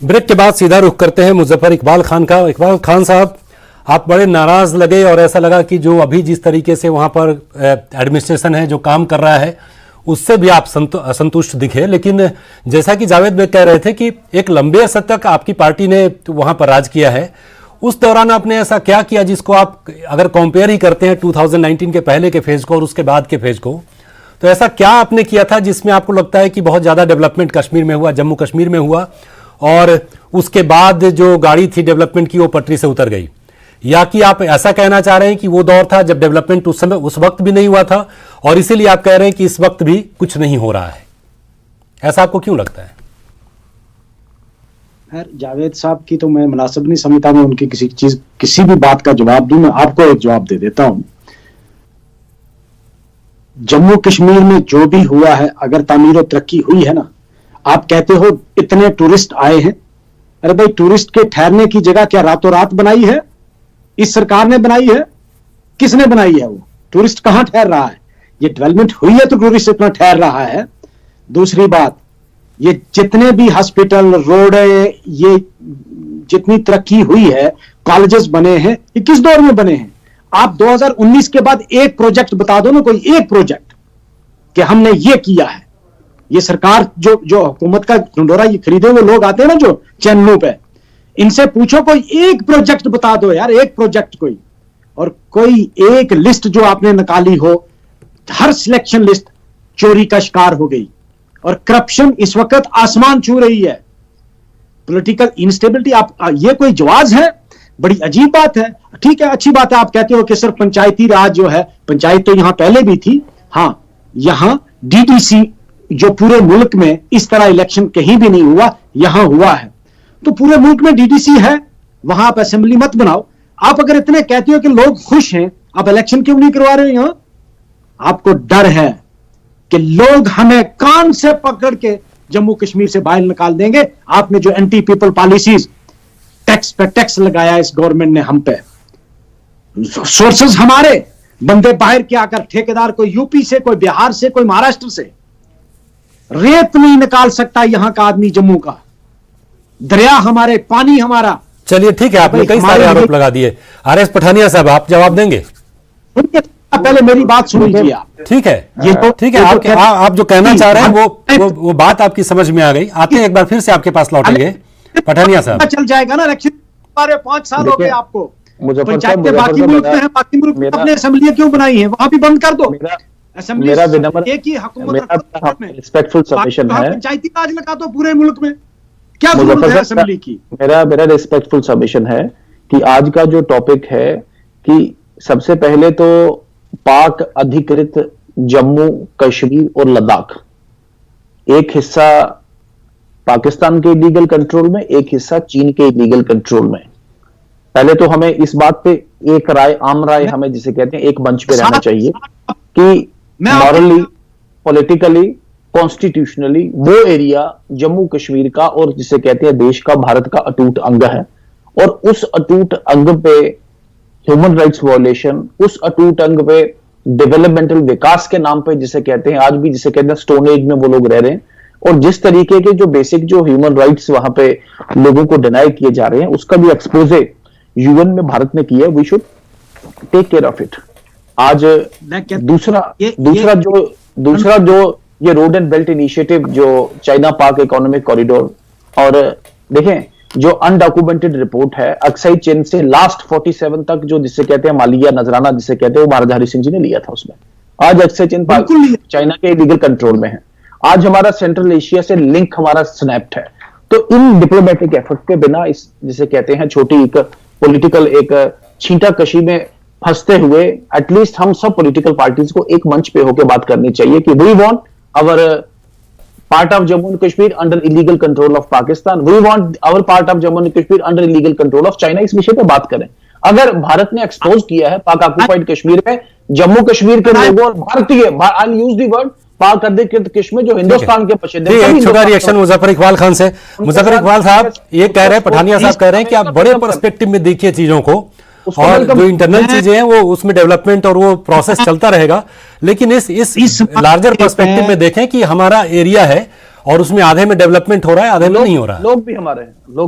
ब्रेक के बाद सीधा रुख करते हैं मुजफ्फर इकबाल खान का। इकबाल खान साहब, आप बड़े नाराज लगे और ऐसा लगा कि जो अभी जिस तरीके से वहां पर एडमिनिस्ट्रेशन है जो काम कर रहा है उससे भी आप असंतुष्ट दिखे, लेकिन जैसा कि जावेद बेग कह रहे थे कि एक लंबे अर्से तक आपकी पार्टी ने वहां पर राज किया है, उस दौरान आपने ऐसा क्या किया जिसको आप अगर कंपेयर ही करते हैं 2019 के पहले के फेज को और उसके बाद के फेज को, तो ऐसा क्या आपने किया था जिसमें आपको लगता है कि बहुत ज्यादा डेवलपमेंट कश्मीर में हुआ, जम्मू कश्मीर में हुआ, और उसके बाद जो गाड़ी थी डेवलपमेंट की वो पटरी से उतर गई? या कि आप ऐसा कहना चाह रहे हैं कि वो दौर था जब डेवलपमेंट उस समय उस वक्त भी नहीं हुआ था और इसीलिए आप कह रहे हैं कि इस वक्त भी कुछ नहीं हो रहा है? ऐसा आपको क्यों लगता है? खैर, जावेद साहब की तो मैं मुनासिब नहीं समझता मैं उनकी किसी भी बात का जवाब दूं। मैं आपको एक जवाब दे देता हूं। जम्मू कश्मीर में जो भी हुआ है, अगर तामीर और तरक्की हुई है ना, आप कहते हो इतने टूरिस्ट आए हैं, अरे भाई, टूरिस्ट के ठहरने की जगह क्या रातों रात बनाई है? इस सरकार ने बनाई है? किसने बनाई है? वो टूरिस्ट कहां ठहर रहा है? ये डेवलपमेंट हुई है तो टूरिस्ट इतना ठहर रहा है। दूसरी बात, ये जितने भी हॉस्पिटल, रोड, ये जितनी तरक्की हुई है, कॉलेजेस बने हैं, ये किस दौर में बने हैं? आप 2019 के बाद एक प्रोजेक्ट बता दो ना, कोई एक प्रोजेक्ट कि हमने ये किया है। ये सरकार जो हुकूमत का ढंडोरा ये खरीदे हुए लोग आते हैं ना जो चैनलों पे, इनसे पूछो कोई एक प्रोजेक्ट बता दो यार, एक प्रोजेक्ट कोई, और कोई एक लिस्ट जो आपने निकाली हो। हर सिलेक्शन लिस्ट चोरी का शिकार हो गई और करप्शन इस वक्त आसमान छू रही है। पॉलिटिकल इंस्टेबिलिटी, आप ये कोई जवाब है? बड़ी अजीब बात है। ठीक है, अच्छी बात है, आप कहते हो कि सिर्फ पंचायती राज जो है, पंचायत तो यहां पहले भी थी। हां, यहां डीडीसी जो पूरे मुल्क में इस तरह इलेक्शन कहीं भी नहीं हुआ, यहां हुआ है। तो पूरे मुल्क में डीडीसी है, वहां आप असेंबली मत बनाओ। आप अगर इतने कहते हो कि लोग खुश हैं, आप इलेक्शन क्यों नहीं करवा रहे हो यहां? आपको डर है कि लोग हमें कान से पकड़ के जम्मू कश्मीर से बाहर निकाल देंगे। आपने जो एंटी पीपल पॉलिसीज, टैक्स पे टैक्स लगाया इस गवर्नमेंट ने हम पे, सोर्सेज हमारे, बंदे बाहर के आकर, ठेकेदार कोई यूपी से, कोई बिहार से, कोई महाराष्ट्र से, रेत नहीं निकाल सकता यहां का आदमी जम्मू का, दरिया हमारे, पानी हमारा। चलिए ठीक है, आपने कई सारे आरोप लगा दिए। आरएस पठानिया साहब, आप जवाब देंगे? पहले मेरी बात सुन लीजिए आप। ठीक है, ये तो ठीक है, आप जो कहना चाह रहे हैं वो बात आपकी समझ में आ गई। आते हैं, एक बार फिर से आपके पास लौटेंगे पठानिया साहब। चल जाएगा ना इलेक्शन, 5 साल हो गए आपको। पंचायत के बाकी मुल्क में है, बाकी मुल्क में अपने असेंबलियां क्यों बनाई है? वहां भी बंद कर दो असेंबली। एक ही हुकूमत में रिस्पेक्टफुल सबमिशन है, पंचायती राज लगा दो पूरे मुल्क में, क्या जरूरत है असेंबली की? मेरा रिस्पेक्टफुल सबमिशन है कि आज का जो टॉपिक है कि सबसे पहले तो पाक अधिकृत जम्मू कश्मीर और लद्दाख, एक हिस्सा पाकिस्तान के इलीगल कंट्रोल में, एक हिस्सा चीन के इलीगल कंट्रोल में। पहले तो हमें इस बात पे एक राय, आम राय हमें जिसे कहते हैं, एक मंच पे रहना चाहिए कि मॉरली, पॉलिटिकली, कॉन्स्टिट्यूशनली वो एरिया जम्मू कश्मीर का और जिसे कहते हैं देश का, भारत का अटूट अंग है, और उस अटूट अंग पे ह्यूमन राइट्स वायलेशन, उस अटूट अंग पे डेवलपमेंटल विकास के नाम पे जिसे कहते हैं, आज भी जिसे कहते हैं स्टोन एज में वो लोग रह रहे हैं, और जिस तरीके के जो बेसिक जो ह्यूमन राइट्स वहां पे लोगों को डिनाई किए जा रहे हैं, उसका भी एक्सपोजे यूएन में भारत ने किया है। We should take care of it. आज दूसरा जो ये रोड एंड बेल्ट इनिशिएटिव जो चाइना पाक इकोनॉमिक कॉरिडोर, और देखें जो अनडॉक्यूमेंटेड रिपोर्ट है अक्साई चेन से लास्ट 47 तक जो जिसे कहते हैं मालिया नजराना जिसे कहते हैं वो महाराजा हरि सिंह जी ने लिया था उसमें। आज अक्साई चेन चाइना के लीगल कंट्रोल में है। आज हमारा सेंट्रल एशिया से लिंक हमारा स्नैप्ड है। तो इन डिप्लोमेटिक एफर्ट के बिना इस जिसे कहते हैं छोटी एक पॉलिटिकल एक छींटा कशी में फंसते हुए एटलीस्ट हम सब पॉलिटिकल पार्टीज को एक मंच पे होकर बात करनी चाहिए कि we want our part of Jammu and Kashmir under illegal control of Pakistan. We want our part of Jammu and Kashmir under illegal control of China. इस विषय पे बात करें। अगर भारत ने एक्सपोज किया है पाक ऑक्युपाइड कश्मीर में जम्मू कश्मीर के लोगों और भारतीय, I will use the word पाक अधिकृत कश्मीर जो हिंदुस्तान के पश्चिम। एक छोटा रिएक्शन मुजफ्फर इकबाल खान से। मुजफ्फर इकबाल साहब ये कह रहे हैं, पठानिया साहब कह रहे हैं कि आप बड़े पर्सपेक्टिव में देखिए चीजों को, और जो इंटरनल चीजें हैं वो उसमें डेवलपमेंट और वो प्रोसेस चलता रहेगा, लेकिन इस लार्जर पर्सपेक्टिव में देखें कि हमारा एरिया है और उसमें आधे में डेवलपमेंट हो रहा है, आधे में नहीं हो रहा है। लोग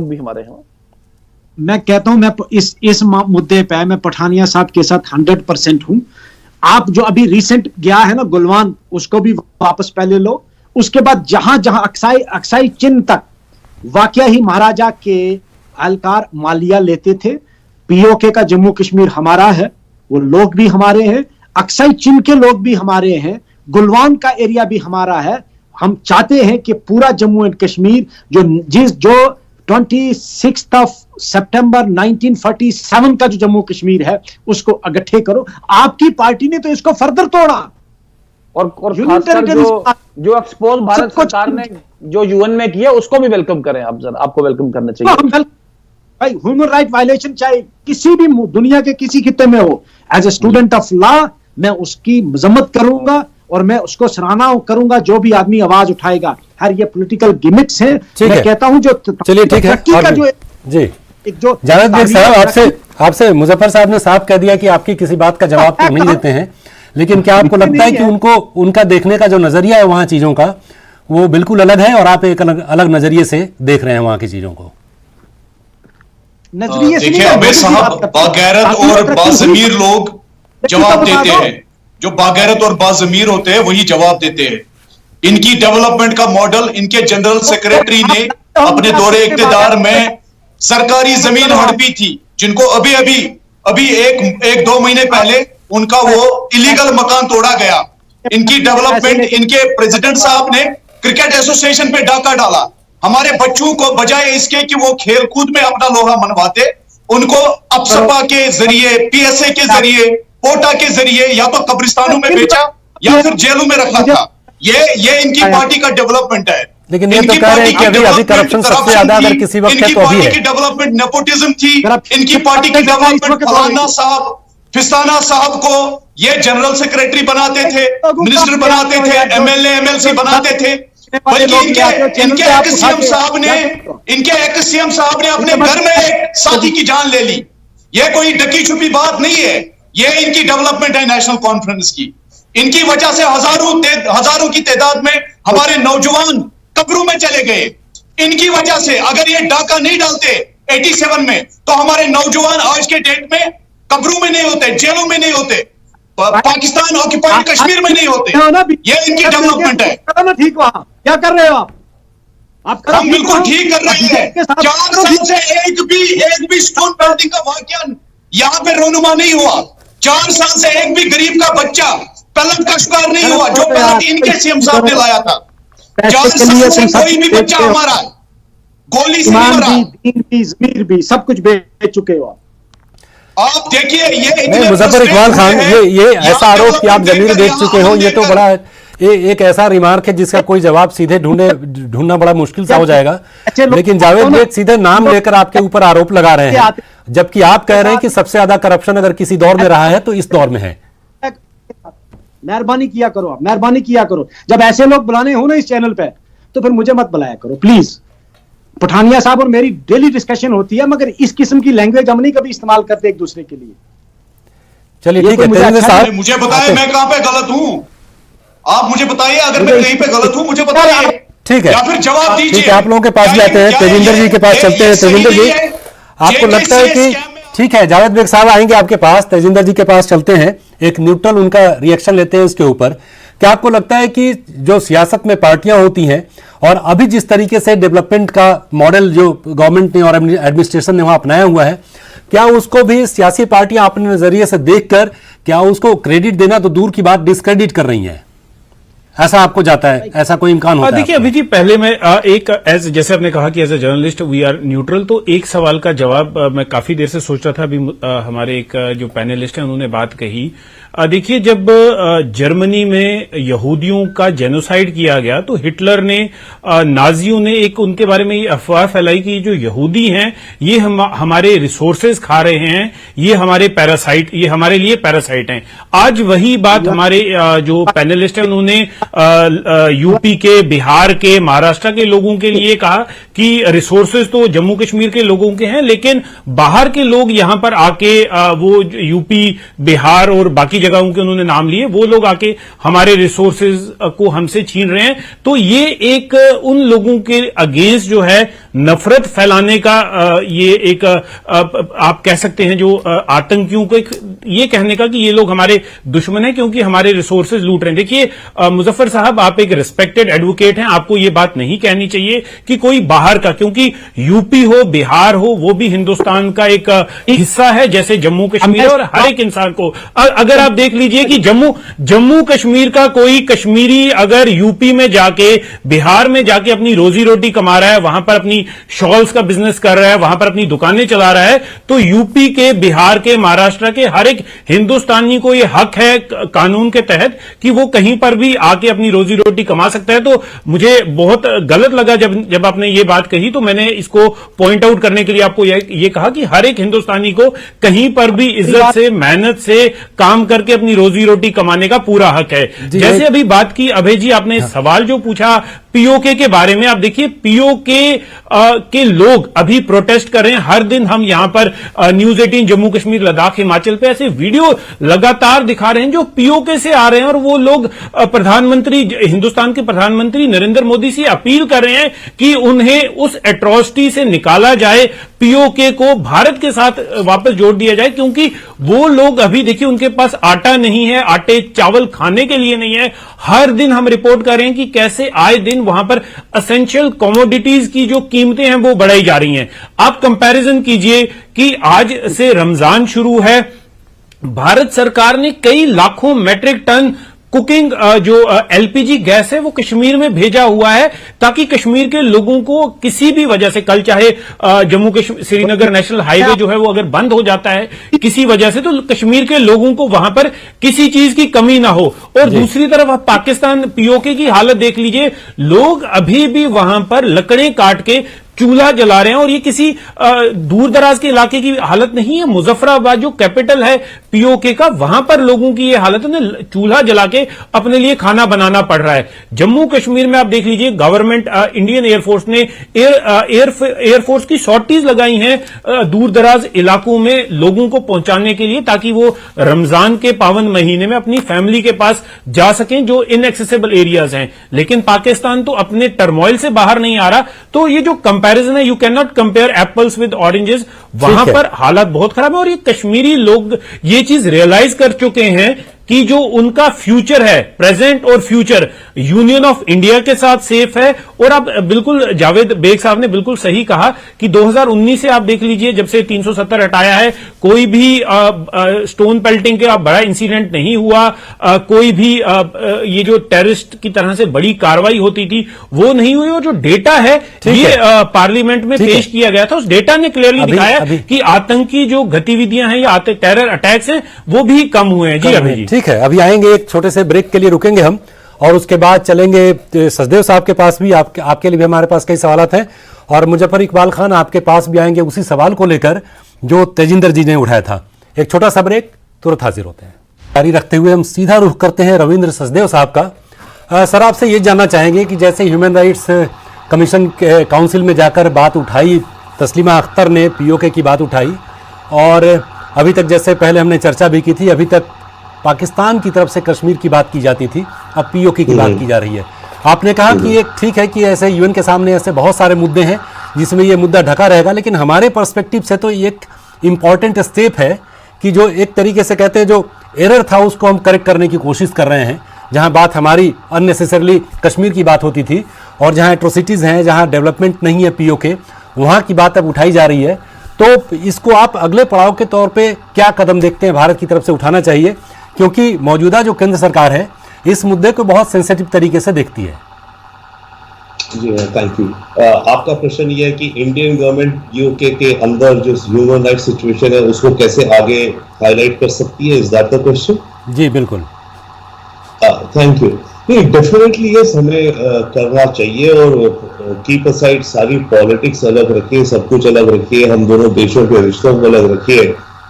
भी हमारे हैं। मैं कहता हूं मैं इस मुद्दे पे मैं पठानिया साहब के साथ 100% हूं। आप जो अभी रिसेंट गया है ना गुलवान, उसको भी वापस पहले लो। उसके बाद जहां जहां अक्साई चिन्ह तक वाकया ही महाराजा के एहलकार मालिया लेते थे। पीओके का जम्मू कश्मीर हमारा है, वो लोग भी हमारे हैं, अक्साई चिन्ह के लोग भी हमारे हैं, गुलवान का एरिया भी हमारा है। हम चाहते हैं कि पूरा जम्मू एंड कश्मीर जो 26 सितंबर 1947 का जो जम्मू कश्मीर है उसको इकट्ठे करो। आपकी पार्टी ने तो इसको फर्दर तोड़ा, और जो एक्सपोज भारत सरकार ने जो यूएन में किया उसको भी वेलकम करें। आप जरा आपको वेलकम करना चाहिए भाई। ह्यूमन राइट वायलेशन चाहे किसी भी दुनिया के किसी खित्ते में हो, as a student of law मैं उसकी मजम्मत करूंगा और मैं उसको सराहना करूंगा जो भी आदमी आवाज उठाएगा। हर ये पॉलिटिकल गिमिक्स हैं। मैं कहता हूं जो चलिए ठीक है जी जो जावेद बेग साहब आपसे मुजफ्फर साहब ने साफ कह दिया कि आपकी किसी बात का जवाब तो नहीं देते हैं, लेकिन क्या आपको लगता है कि उनका देखने का जो नजरिया है वहां चीजों का वो बिल्कुल अलग है और आप एक अलग नजरिए से देख रहे हैं वहां की चीजों को? देखिए अबे साहब, बागैरत और बाज़मीर लोग जवाब देते हैं। जो बागैरत और बाज़मीर होते हैं वही जवाब देते हैं। इनकी डेवलपमेंट का मॉडल इनके जनरल सेक्रेटरी ने अपने दौरे इक्तिदार में सरकारी जमीन हड़पी थी, जिनको अभी एक दो महीने पहले उनका वो इलीगल मकान तोड़ा गया। इनकी डेवलपमेंट, इनके प्रेसिडेंट साहब ने क्रिकेट एसोसिएशन पे डाका डाला। हमारे बच्चों को बजाय इसके कि वो खेल कूद में अपना लोहा मनवाते, उनको अपसपा के जरिए, पीएसए के जरिए, कोटा के जरिए या तो कब्रिस्तानों में बेचा या फिर जेलों में रखा था। ये इनकी पार्टी का डेवलपमेंट है। लेकिन ये तो कह रहे हैं कि अभी करप्शन सबसे ज्यादा अगर किसी वक्त है तो अभी है। इनकी डेवलपमेंट नेपोटिज्म थी। इनकी पार्टी की डेवलपमेंट फलाना साहब, फिस्ताना साहब को ये जनरल सेक्रेटरी बनाते थे, मिनिस्टर बनाते थे, एमएलए एमएलसी बनाते थे। बल्कि इनके एक्स सीएम साहब ने अपने घर में एक साथी की जान ले ली। ये कोई ढकी छुपी बात नहीं है। ये इनकी डेवलपमेंट है नेशनल कॉन्फ्रेंस की। इनकी वजह से हजारों की तादाद में हमारे नौजवान कब्रों में चले गए। इनकी वजह से अगर ये डाका नहीं डालते 87 में तो हमारे नौजवान आज के डेट में कब्रों में नहीं होते, जेलों में नहीं होते, पाकिस्तान ऑक्युपाइड कश्मीर में नहीं होते। ये इनकी डेवलपमेंट है। ठीक, वहां क्या कर रहे हो आप? हम बिल्कुल ठीक कर रहे हैं। 4 साल से एक भी स्टोन बिल्डिंग का वाकया यहाँ पे रोनुमा नहीं हुआ। 4 साल से एक भी गरीब का बच्चा पलक का शिकार नहीं हुआ, जो पलक इनके सीएम साहब ने लाया था। 4 साल से कोई भी बच्चा हमारा गोली से नहीं मरा। जमीर भी सब कुछ बेच चुके हो आप। देखिए मुजफ्फर इकबाल खान, ये ऐसा आरोप कि आप जमीर बेच चुके हो, ये तो बड़ा एक ऐसा रिमार्क है जिसका कोई जवाब सीधे ढूंढना बड़ा मुश्किल सा हो जाएगा। लेकिन जावेद बेग सीधे नाम लेकर आपके ऊपर आरोप लगा रहे हैं, जबकि आप कह रहे हैं कि सबसे ज्यादा करप्शन अगर किसी दौर में रहा है तो इस दौर में है। मेहरबानी किया करो, आप मेहरबानी किया करो। जब ऐसे लोग बुलाने हो ना इस चैनल पे तो फिर मुझे मत बुलाया करो प्लीज। पठानिया साहब और मेरी डेली डिस्कशन होती है, मगर इस किस्म की लैंग्वेज हम नहीं कभी इस्तेमाल करते एक दूसरे के लिए। चलिए ठीक है, मुझे बताइए मैं कहां पे गलत हूं। आप मुझे बताइए, अगर मैं कहीं पे गलत हूं मुझे बताइए। ठीक है, या फिर जवाब दीजिए। ठीक है, आप लोगों के पास भी आते हैं, तेजिंदर जी के पास चलते हैं। तेजिंदर जी, आपको लगता है कि ठीक है, जावेद बेग साहब आएंगे आपके पास, तेजिंदर जी के पास चलते हैं। एक न्यूट्रल उनका रिएक्शन लेते हैं इसके ऊपर। क्या आपको लगता है कि जो सियासत में पार्टियां होती हैं और अभी जिस तरीके से डेवलपमेंट का मॉडल जो गवर्नमेंट ने और एडमिनिस्ट्रेशन ने वहां अपनाया हुआ है, क्या उसको भी सियासी पार्टियां अपने नजरिए से देखकर क्या उसको क्रेडिट देना तो दूर की बात डिस्क्रेडिट कर रही हैं? ऐसा आपको जाता है, ऐसा कोई इम्कान होता है? देखिए अभी जी, पहले मैं जैसे आपने कहा कि as a journalist we are neutral, तो एक सवाल का जवाब मैं काफी देर से सोच रहा था। अभी हमारे एक जो पैनलिस्ट हैं उन्होंने बात कही। देखिए, जब जर्मनी में यहूदियों का जेनोसाइड किया गया तो हिटलर ने, नाजियों ने एक उनके बारे में ये अफवाह फैलाई कि जो यहूदी हैं ये हमारे रिसोर्सेज खा रहे हैं, ये हमारे लिए पैरासाइट हैं। आज वही बात हमारे जो पैनलिस्ट हैं उन्होंने यूपी के, बिहार के, महाराष्ट्र के लोगों के लिए कहा कि रिसोर्सेज तो जम्मू कश्मीर के लोगों के हैं, लेकिन बाहर के लोग यहां पर आके वो यूपी, बिहार और बाकी जगहों के उन्होंने नाम लिए, वो लोग आके हमारे रिसोर्सेज को हमसे छीन रहे हैं। तो ये एक उन लोगों के अगेंस्ट जो है नफरत फैलाने का ये एक आप कह सकते हैं जो आतंकियों को एक ये कहने का कि ये लोग हमारे दुश्मन हैं क्योंकि हमारे रिसोर्सेज लूट रहे हैं। देखिए मुजफ्फर साहब, आप एक रिस्पेक्टेड एडवोकेट हैं, आपको ये बात नहीं कहनी चाहिए कि कोई बाहर का, क्योंकि यूपी हो, बिहार हो, वो भी हिंदुस्तान का एक हिस्सा है जैसे जम्मू कश्मीर, और हर एक इंसान को अगर आप देख लीजिए कि जम्मू कश्मीर का कोई कश्मीरी अगर यूपी में जाके, बिहार में जाके अपनी रोजी रोटी कमा रहा है, वहां पर अपनी शॉल्स का बिजनेस कर रहा है, वहां पर अपनी दुकानें चला रहा है, तो यूपी के, बिहार के, महाराष्ट्र के हर एक हिंदुस्तानी को यह हक है कानून के तहत कि वो कहीं पर भी आके अपनी रोजी रोटी कमा सकता है। तो मुझे बहुत गलत लगा जब आपने ये बात कही, तो मैंने इसको पॉइंट आउट करने के लिए आपको ये कहा कि हर एक हिंदुस्तानी को कहीं पर भी इज्जत से, मेहनत से काम करके अपनी रोजी रोटी कमाने का पूरा हक है। जैसे अभी बात की अभय जी, आपने सवाल जो पूछा पीओके के बारे में, आप देखिए पीओके के लोग अभी प्रोटेस्ट कर रहे हैं। हर दिन हम यहां पर न्यूज 18 जम्मू कश्मीर, लद्दाख, हिमाचल पे ऐसे वीडियो लगातार दिखा रहे हैं जो पीओके से आ रहे हैं, और वो लोग प्रधानमंत्री, हिंदुस्तान के प्रधानमंत्री नरेंद्र मोदी से अपील कर रहे हैं कि उन्हें उस एट्रोसिटी से निकाला जाए, पीओके को भारत के साथ वापस जोड़ दिया जाए, क्योंकि वो लोग अभी देखिए उनके पास आटा नहीं है, आटे चावल खाने के लिए नहीं है। हर दिन हम रिपोर्ट कर रहे हैं कि कैसे आए दिन वहां पर एसेंशियल कमोडिटीज की जो कीमतें हैं वो बढ़ाई जा रही हैं। आप कंपैरिजन कीजिए कि आज से रमजान शुरू है, भारत सरकार ने कई लाखों मैट्रिक टन कुकिंग जो एलपीजी गैस है वो कश्मीर में भेजा हुआ है, ताकि कश्मीर के लोगों को किसी भी वजह से, कल चाहे जम्मू कश्मीर श्रीनगर नेशनल हाईवे जो है वो अगर बंद हो जाता है किसी वजह से, तो कश्मीर के लोगों को वहां पर किसी चीज की कमी ना हो। और दूसरी तरफ आप पाकिस्तान पीओके की हालत देख लीजिए, लोग अभी भी वहां पर लकड़ें काट के चूल्हा जला रहे हैं, और ये किसी दूर दराज के इलाके की हालत नहीं है। मुजफ्फराबाद जो कैपिटल है पीओके का, वहां पर लोगों की ये हालत है, चूल्हा जला के अपने लिए खाना बनाना पड़ रहा है। जम्मू कश्मीर में आप देख लीजिए, गवर्नमेंट, इंडियन एयरफोर्स ने एयरफोर्स की सॉर्टीज लगाई हैं दूर दराज इलाकों में लोगों को पहुंचाने के लिए, ताकि वो रमजान के पावन महीने में अपनी फैमिली के पास जा सकें जो इनएक्सेसिबल एरियाज हैं। लेकिन पाकिस्तान तो अपने टर्मोइल से बाहर नहीं आ रहा। तो ये जो कंपैरिजन है, you can not compare apples with oranges, वहां पर हालत बहुत खराब है। और ये कश्मीरी लोग ये चीज रियलाइज कर चुके हैं कि जो उनका फ्यूचर है, प्रेजेंट और फ्यूचर, यूनियन ऑफ इंडिया के साथ सेफ है। और आप बिल्कुल, जावेद बेग साहब ने बिल्कुल सही कहा कि 2019 से आप देख लीजिए, जब से 370 हटाया है, कोई भी स्टोन पेल्टिंग के बड़ा इंसिडेंट नहीं हुआ, कोई भी ये जो टेररिस्ट की तरह से बड़ी कार्रवाई होती थी वो नहीं हुई। और जो डेटा है ये पार्लियामेंट में पेश किया गया था, उस डेटा ने क्लियरली दिखाया कि आतंकी जो गतिविधियां हैं या टेरर अटैक्स हैं वो भी कम हुए हैं। जी अभी जी, ठीक है, अभी आएंगे, एक छोटे से ब्रेक के लिए रुकेंगे हम, और उसके बाद चलेंगे सचदेव साहब के पास भी। आपके लिए भी हमारे पास कई सवालात हैं, और मुजफ्फर इकबाल खान आपके पास भी आएंगे उसी सवाल को लेकर जो तेजिंदर जी ने उठाया था। एक छोटा सा ब्रेक, तुरंत हाजिर होते हैं। जारी रखते हुए हम सीधा रुख करते हैं रविंद्र सचदेव साहब का। सर, आपसे ये जानना चाहेंगे कि जैसे ह्यूमन राइट्स कमीशन के काउंसिल में जाकर बात उठाई, तस्लीमा अख्तर ने पीओके की बात उठाई, और अभी तक जैसे पहले हमने चर्चा भी की थी, अभी तक पाकिस्तान की तरफ से कश्मीर की बात की जाती थी, अब पीओके की बात की जा रही है। आपने कहा कि एक ठीक है कि ऐसे यूएन के सामने ऐसे बहुत सारे मुद्दे हैं जिसमें ये मुद्दा ढका रहेगा, लेकिन हमारे पर्सपेक्टिव से तो एक इम्पॉर्टेंट स्टेप है कि जो एक तरीके से कहते हैं जो एरर था उसको हम करेक्ट करने की कोशिश कर रहे हैं, जहां बात हमारी अननेसेसरली कश्मीर की बात होती थी और जहां एट्रोसिटीज़ हैं, जहां डेवलपमेंट नहीं है पीओके, वहां की बात अब उठाई जा रही है। तो इसको आप अगले पड़ाव के तौर पे क्या कदम देखते हैं भारत की तरफ से उठाना चाहिए, क्योंकि मौजूदा जो केंद्र सरकार है इस मुद्दे को बहुत सेंसिटिव तरीके से देखती है। जी हाँ, थैंक यू। आपका प्रश्न ये है कि इंडियन गवर्नमेंट यूके के अंदर जो ह्यूमन राइट सिचुएशन है उसको कैसे आगे हाईलाइट कर सकती है, इज दैट द क्वेश्चन? जी बिल्कुल। Thank you. नहीं, डेफिनेटली यस, हमें करना चाहिए और कीप असाइड सारी पॉलिटिक्स अलग रखिए, सब कुछ अलग रखिए, हम दोनों देशों के रिश्तों को अलग रखिए।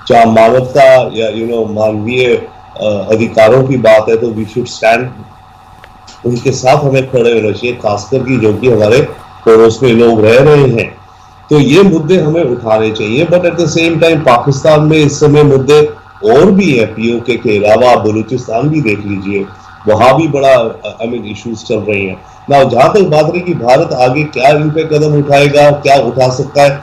जहाँ मानवता या मानवीय अधिकारों की बात है तो वी शुड स्टैंड, उनके साथ हमें खड़े होना चाहिए, खासकर की जो कि हमारे पड़ोस में लोग रह रहे हैं। तो ये मुद्दे हमें उठाने चाहिए, but at the same time Pakistan में इस समय मुद्दे और भी है। पीओके के अलावा बलूचिस्तान भी देख लीजिए, वहां भी बड़ा इश्यूज चल रही हैं ना। जहां तक बात रही कि भारत आगे क्या इन पे कदम उठाएगा, क्या उठा सकता है,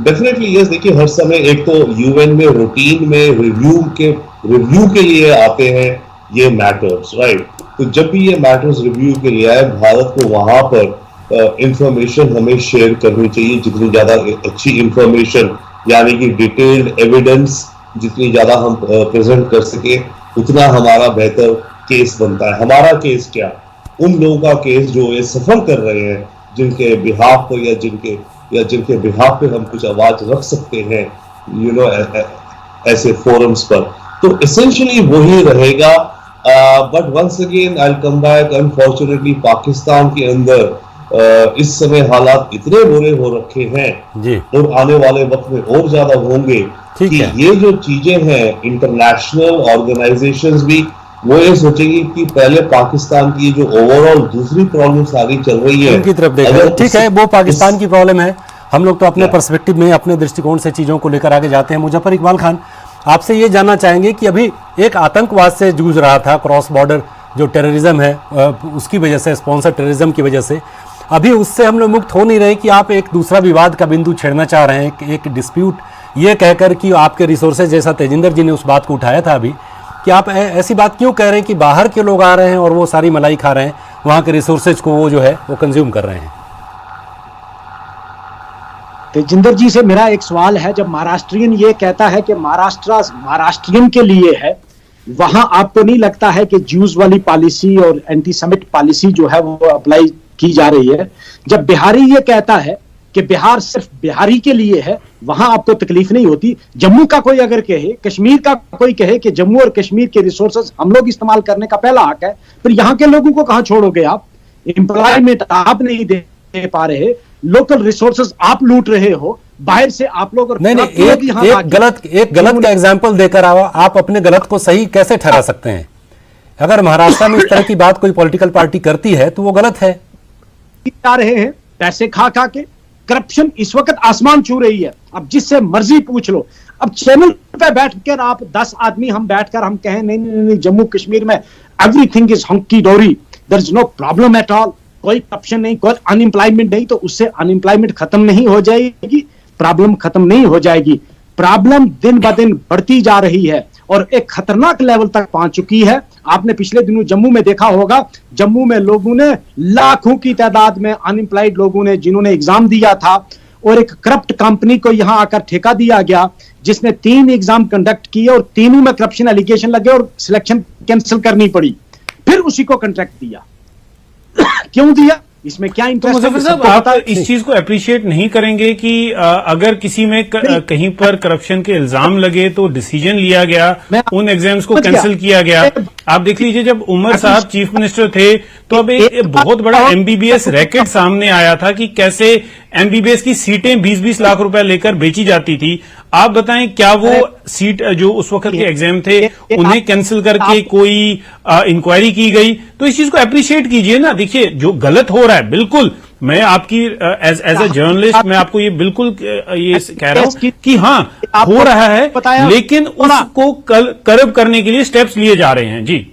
डेफिनेटली यस। देखिए, हर समय एक तो यूएन में रूटीन में रिव्यू के लिए आते हैं ये मैटर्स, राइट। तो जब भी ये मैटर्स रिव्यू के लिए आए, भारत को वहां पर इंफॉर्मेशन हमें शेयर करनी चाहिए, जितनी ज्यादा अच्छी इंफॉर्मेशन यानी कि डिटेल्ड एविडेंस जितनी ज्यादा हम प्रेजेंट कर सके उतना हमारा बेहतर केस बनता है। हमारा केस क्या, उन लोगों का केस जो ये सफर कर रहे हैं, जिनके बिहाफ पर या जिनके बिहाफ पे हम कुछ आवाज रख सकते हैं ऐसे फोरम्स पर, तो एसेंशियली वही रहेगा। But once again I will come back, unfortunately Pakistan के अंदर इस समय हालात इतने बुरे हो रखे हैं जी, और आने वाले वक्त में और ज्यादा होंगे कि ये जो चीजें हैं, इंटरनेशनल ऑर्गेनाइजेशंस भी वो ये सोचेंगे कि पहले पाकिस्तान की जो ओवरऑल दूसरी प्रॉब्लम सारी चल रही है उनकी तरफ देखा। ठीक है, वो पाकिस्तान की प्रॉब्लम है, हम लोग तो अपने पर्सपेक्टिव में, अपने दृष्टिकोण से चीजों को लेकर आगे जाते हैं। मुजफ्फर इकबाल खान, आपसे ये जानना चाहेंगे कि अभी एक आतंकवाद से जूझ रहा था, क्रॉस बॉर्डर जो टेररिज्म है उसकी वजह से, स्पॉन्सर टेररिज्म की वजह से, अभी उससे हम लोग मुक्त हो नहीं रहे कि आप एक दूसरा विवाद का बिंदु छेड़ना चाह रहे हैं, एक डिस्प्यूट, ये कहकर कि आपके रिसोर्सेज, जैसा तेजिंदर जी ने उस बात को उठाया था अभी, कि आप ऐसी बात क्यों कह रहे हैं कि बाहर के लोग आ रहे हैं और वो सारी मलाई खा रहे हैं, वहाँ के रिसोर्सेज को वो जो है वो कंज्यूम कर रहे हैं। तेजिंदर जी से मेरा एक सवाल है, जब महाराष्ट्रियन ये कहता है कि महाराष्ट्रियन के लिए है, वहां आपको नहीं लगता है कि ज्यूज वाली पॉलिसी और एंटीसेमिट पॉलिसी जो है वो अप्लाई की जा रही है? जब बिहारी ये कहता है कि बिहार सिर्फ बिहारी के लिए है, वहां आपको तकलीफ नहीं होती? जम्मू का कोई अगर कहे, कश्मीर का कोई कहे कि जम्मू और कश्मीर के रिसोर्सेज हम लोग इस्तेमाल करने का पहला हक है, फिर यहाँ के लोगों को कहां छोड़ोगे आप? एम्प्लॉयमेंट आप नहीं दे पा रहे, लोकल रिसोर्सेज आप लूट रहे हो, बाहर से आप लोग और नहीं, एक गलत का एग्जांपल देकर आप अपने गलत को सही कैसे ठहरा सकते हैं? अगर महाराष्ट्र में इस तरह की बात कोई पॉलिटिकल पार्टी करती है तो वो गलत है। आ रहे हैं पैसे खा के, करप्शन इस वक्त आसमान छू रही है, अब जिससे मर्जी पूछ लो। अब चैनल पे बैठकर आप 10 आदमी हम बैठकर हम कहें नहीं, जम्मू कश्मीर में everything is hunky dory, there is no problem at all, कोई करप्शन नहीं, कोई अनएम्प्लॉयमेंट नहीं, तो उससे अनएम्प्लॉयमेंट खत्म नहीं हो जाएगी, प्रॉब्लम खत्म नहीं हो जाएगी। प्रॉब्लम दिन ब दिन बढ़ती जा रही है और एक खतरनाक लेवल तक पहुंच चुकी है। आपने पिछले दिनों जम्मू में देखा होगा, जम्मू में लोगों ने, लाखों की तादाद में अनएम्प्लॉयड लोगों ने, जिन्होंने एग्जाम दिया था, और एक करप्ट कंपनी को यहां आकर ठेका दिया गया जिसने 3 एग्जाम कंडक्ट किए और तीनों में करप्शन एलिगेशन लगे और सिलेक्शन कैंसिल करनी पड़ी, फिर उसी को कॉन्ट्रैक्ट दिया। क्यों दिया? इसमें क्या इंटरेस्ट है? साहब, आप इस चीज को अप्रिशिएट नहीं करेंगे कि अगर किसी में कहीं पर करप्शन के इल्जाम लगे तो डिसीजन लिया गया, उन एग्जाम्स को कैंसिल किया गया। आप देख लीजिए, जब उमर साहब चीफ मिनिस्टर थे तो अब एक बहुत बड़ा एमबीबीएस रैकेट सामने आया था कि कैसे एमबीबीएस की सीटें 20-20 लाख रुपए लेकर बेची जाती थी। आप बताएं, क्या वो सीट जो उस वक्त के एग्जाम थे उन्हें कैंसिल करके कोई इंक्वायरी की गई? तो इस चीज को अप्रिशिएट कीजिए ना। देखिए, जो गलत हो रहा है, बिल्कुल मैं आपकी एज ए जर्नलिस्ट मैं आपको ये बिल्कुल ये कह रहा हूं कि हाँ हो रहा है, लेकिन उसको कर्ब करने के लिए स्टेप्स लिए जा रहे हैं। जी,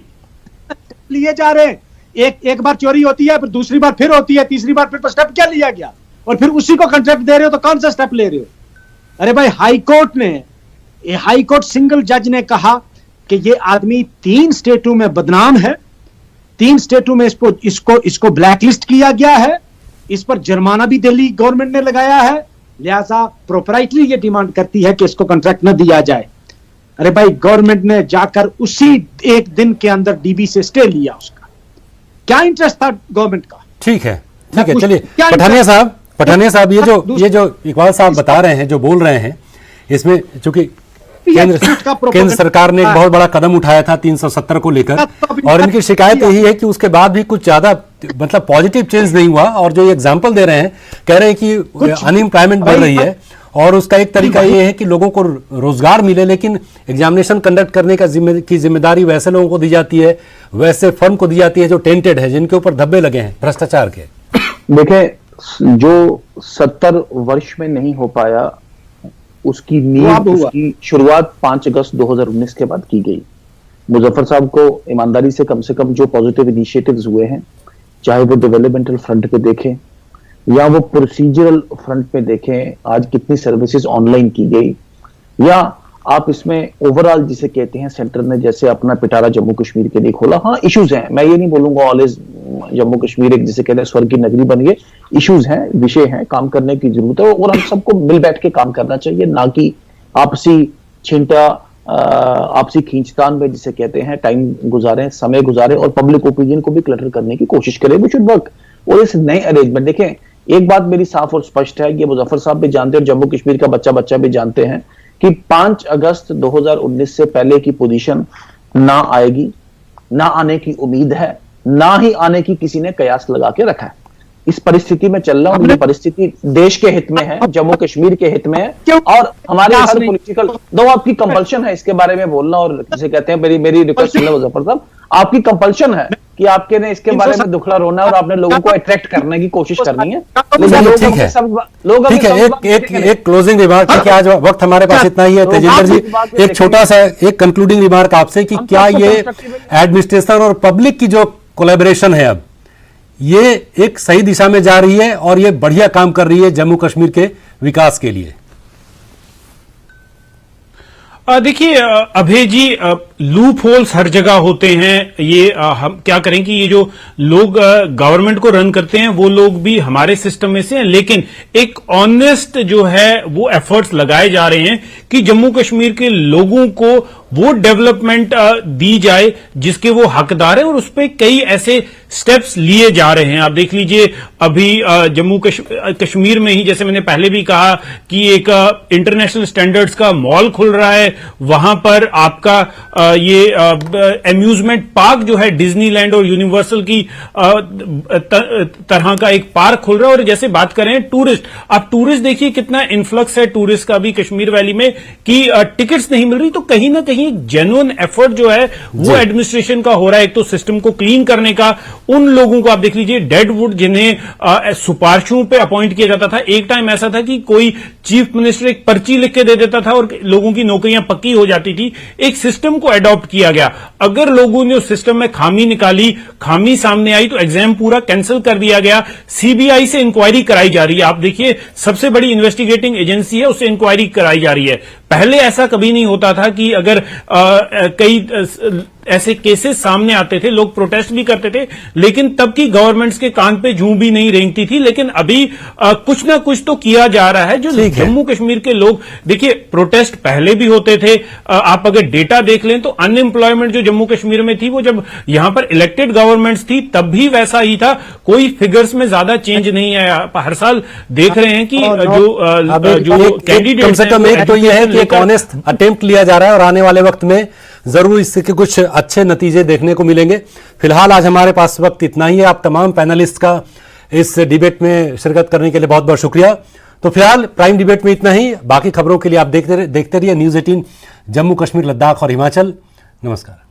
लिए जा रहे हैं। एक बार चोरी होती है, फिर दूसरी बार फिर होती है, तीसरी बार फिर स्टेप क्या लिया गया, और फिर उसी को कॉन्ट्रैक्ट दे रहे हो तो कौन सा स्टेप ले रहे हो? अरे भाई, हाई कोर्ट ने हाई कोर्ट सिंगल जज ने कहा कि ये आदमी 3 स्टेटों में बदनाम है, 3 स्टेटों में इसको ब्लैकलिस्ट किया गया है, इस पर जुर्माना भी दिल्ली गवर्नमेंट ने लगाया है, लिहाजा प्रोपराइटरी ये डिमांड करती है कि इसको कॉन्ट्रैक्ट न दिया जाए। अरे भाई, गवर्नमेंट ने जाकर उसी एक दिन के अंदर डीबी से स्टे लिया, उसका क्या इंटरेस्ट था गवर्नमेंट का? ठीक है, चलिए पठानिया साहब ये जो इकबाल साहब बता रहे हैं, जो बोल रहे हैं, इसमें चूंकि केंद्र सरकार ने एक बहुत बड़ा कदम उठाया था 370 को लेकर, और इनकी शिकायत यही है कि उसके बाद भी कुछ ज्यादा मतलब पॉजिटिव चेंज नहीं हुआ। और जो एग्जांपल दे रहे हैं, कह रहे हैं कि अनएम्प्लॉयमेंट बढ़ रही है, और उसका एक तरीका ये है कि लोगों को रोजगार मिले, लेकिन एग्जामिनेशन कंडक्ट करने की जिम्मेदारी वैसे लोगों को दी जाती है, वैसे फर्म को दी जाती है जो टेंटेड है, जिनके ऊपर धब्बे लगे हैं भ्रष्टाचार के। देखें, जो 70 वर्ष में नहीं हो पाया, उसकी नींव, उसकी शुरुआत 5 अगस्त 2019 के बाद की गई। मुजफ्फर साहब को ईमानदारी से कम जो पॉजिटिव इनिशिएटिव्स हुए हैं, चाहे वो डेवलपमेंटल फ्रंट पे देखें या वो प्रोसीजरल फ्रंट पे देखें, आज कितनी सर्विसेज ऑनलाइन की गई, या आप इसमें ओवरऑल जिसे कहते हैं सेंटर ने जैसे अपना पिटारा जम्मू कश्मीर के लिए खोला। हाँ, इश्यूज हैं, मैं ये नहीं बोलूंगा ऑलवेज जम्मू कश्मीर एक जिसे कहते हैं स्वर्ग की नगरी बन गए। इश्यूज हैं, विषय हैं, काम करने की जरूरत है, और हम सबको मिल बैठ के काम करना चाहिए, ना कि आपसी छिंटा, आपसी खींचतान में जिसे कहते हैं टाइम गुजारें, समय गुजारें, और पब्लिक ओपिनियन को भी क्लटर करने की कोशिश करें। We should work. और इस नए अरेंजमेंट, देखें, एक बात मेरी साफ और स्पष्ट है, ये मुजफ्फर साहब भी जानते हैं और जम्मू कश्मीर का बच्चा भी जानते हैं कि 5 अगस्त 2019 से पहले की पोजीशन ना आएगी, ना आने की उम्मीद है, ना ही आने की किसी ने कयास लगा के रखा है। इस परिस्थिति में चल रहा हूं, ये परिस्थिति देश के हित में है, जम्मू कश्मीर के हित में है, और हमारे हर पॉलिटिकल दो आपकी कंपल्शन है इसके बारे में बोलना, और जिसे कहते हैं मेरी रिक्वेस्ट है मुजफ्फर साहब, आपकी कंपल्शन है कि आपके ने इसके बारे में दुखला रोना है और आपने लोगों को अट्रैक्ट करने की कोशिश करनी है। ठीक है, एक क्लोजिंग रिमार्क, क्योंकि आज वक्त हमारे पास इतना ही है। तेजिंदर जी, एक छोटा सा एक कंक्लूडिंग रिमार्क आपसे कि क्या ये एडमिनिस्ट्रेशन और पब्लिक की जो कोलैबोरेशन है अब, ये एक सही दिशा में जा रही है और ये बढ़िया काम कर रही है जम्मू कश्मीर के विकास के लिए? देखिए अभय जी, लूप होल्स हर जगह होते हैं। ये हम क्या करें कि ये जो लोग गवर्नमेंट को रन करते हैं वो लोग भी हमारे सिस्टम में से हैं, लेकिन एक ऑनेस्ट जो है वो एफर्ट्स लगाए जा रहे हैं कि जम्मू कश्मीर के लोगों को वो डेवलपमेंट दी जाए जिसके वो हकदार है, और उस पर कई ऐसे स्टेप्स लिए जा रहे हैं। आप देख लीजिए, अभी जम्मू कश्मीर में ही, जैसे मैंने पहले भी कहा कि एक इंटरनेशनल स्टैंडर्ड्स का मॉल खुल रहा है, वहां पर आपका ये अम्यूजमेंट पार्क जो है डिज्नीलैंड और यूनिवर्सल की तरह का एक पार्क खुल रहा है। और जैसे बात करें टूरिस्ट, आप टूरिस्ट देखिए कितना इन्फ्लक्स है टूरिस्ट का भी कश्मीर वैली में, कि टिकट्स नहीं मिल रही, तो कहीं ना कहीं जेन्युइन एफर्ट जो है वो एडमिनिस्ट्रेशन का हो रहा है, एक तो सिस्टम को क्लीन करने का। उन लोगों को आप देख लीजिए, डेडवुड जिन्हें सिफारिशों पे अपॉइंट किया जाता था, एक टाइम ऐसा था कि कोई चीफ मिनिस्टर एक पर्ची लिख के दे देता था और लोगों की नौकरियां पक्की हो जाती थी। एक सिस्टम को अडॉप्ट किया गया। अगर लोगों ने उस सिस्टम में खामी निकाली, खामी सामने आई, तो एग्जाम पूरा कैंसिल कर दिया गया। सीबीआई से इंक्वायरी कराई जा रही है। आप देखिए, सबसे बड़ी इन्वेस्टिगेटिंग एजेंसी है, उससे इंक्वायरी कराई जा रही है। पहले ऐसा कभी नहीं होता था कि अगर कई ऐसे केसेस सामने आते थे, लोग प्रोटेस्ट भी करते थे, लेकिन तब की गवर्नमेंट्स के कान पे जूं भी नहीं रेंगती थी। लेकिन अभी कुछ ना कुछ तो किया जा रहा है। जो जम्मू कश्मीर के लोग, देखिए प्रोटेस्ट पहले भी होते थे, आप अगर डेटा देख लें तो अनएम्प्लॉयमेंट जो जम्मू कश्मीर में थी, वो जब यहां पर इलेक्टेड गवर्नमेंट्स थी तब भी वैसा ही था, कोई फिगर्स में ज्यादा चेंज नहीं आया। हर साल देख रहे हैं कि जो कैंडिडेट, कम से कम एक तो यह है कि एक ऑनेस्ट अटेम्प्ट लिया जा रहा है और आने वाले वक्त में जरूर इसके कुछ अच्छे नतीजे देखने को मिलेंगे। फिलहाल आज हमारे पास वक्त इतना ही है। आप तमाम पैनलिस्ट का इस डिबेट में शिरकत करने के लिए बहुत बहुत शुक्रिया। तो फिलहाल प्राइम डिबेट में इतना ही। बाकी खबरों के लिए आप देखते रहिए न्यूज़ 18 जम्मू कश्मीर, लद्दाख और हिमाचल। नमस्कार।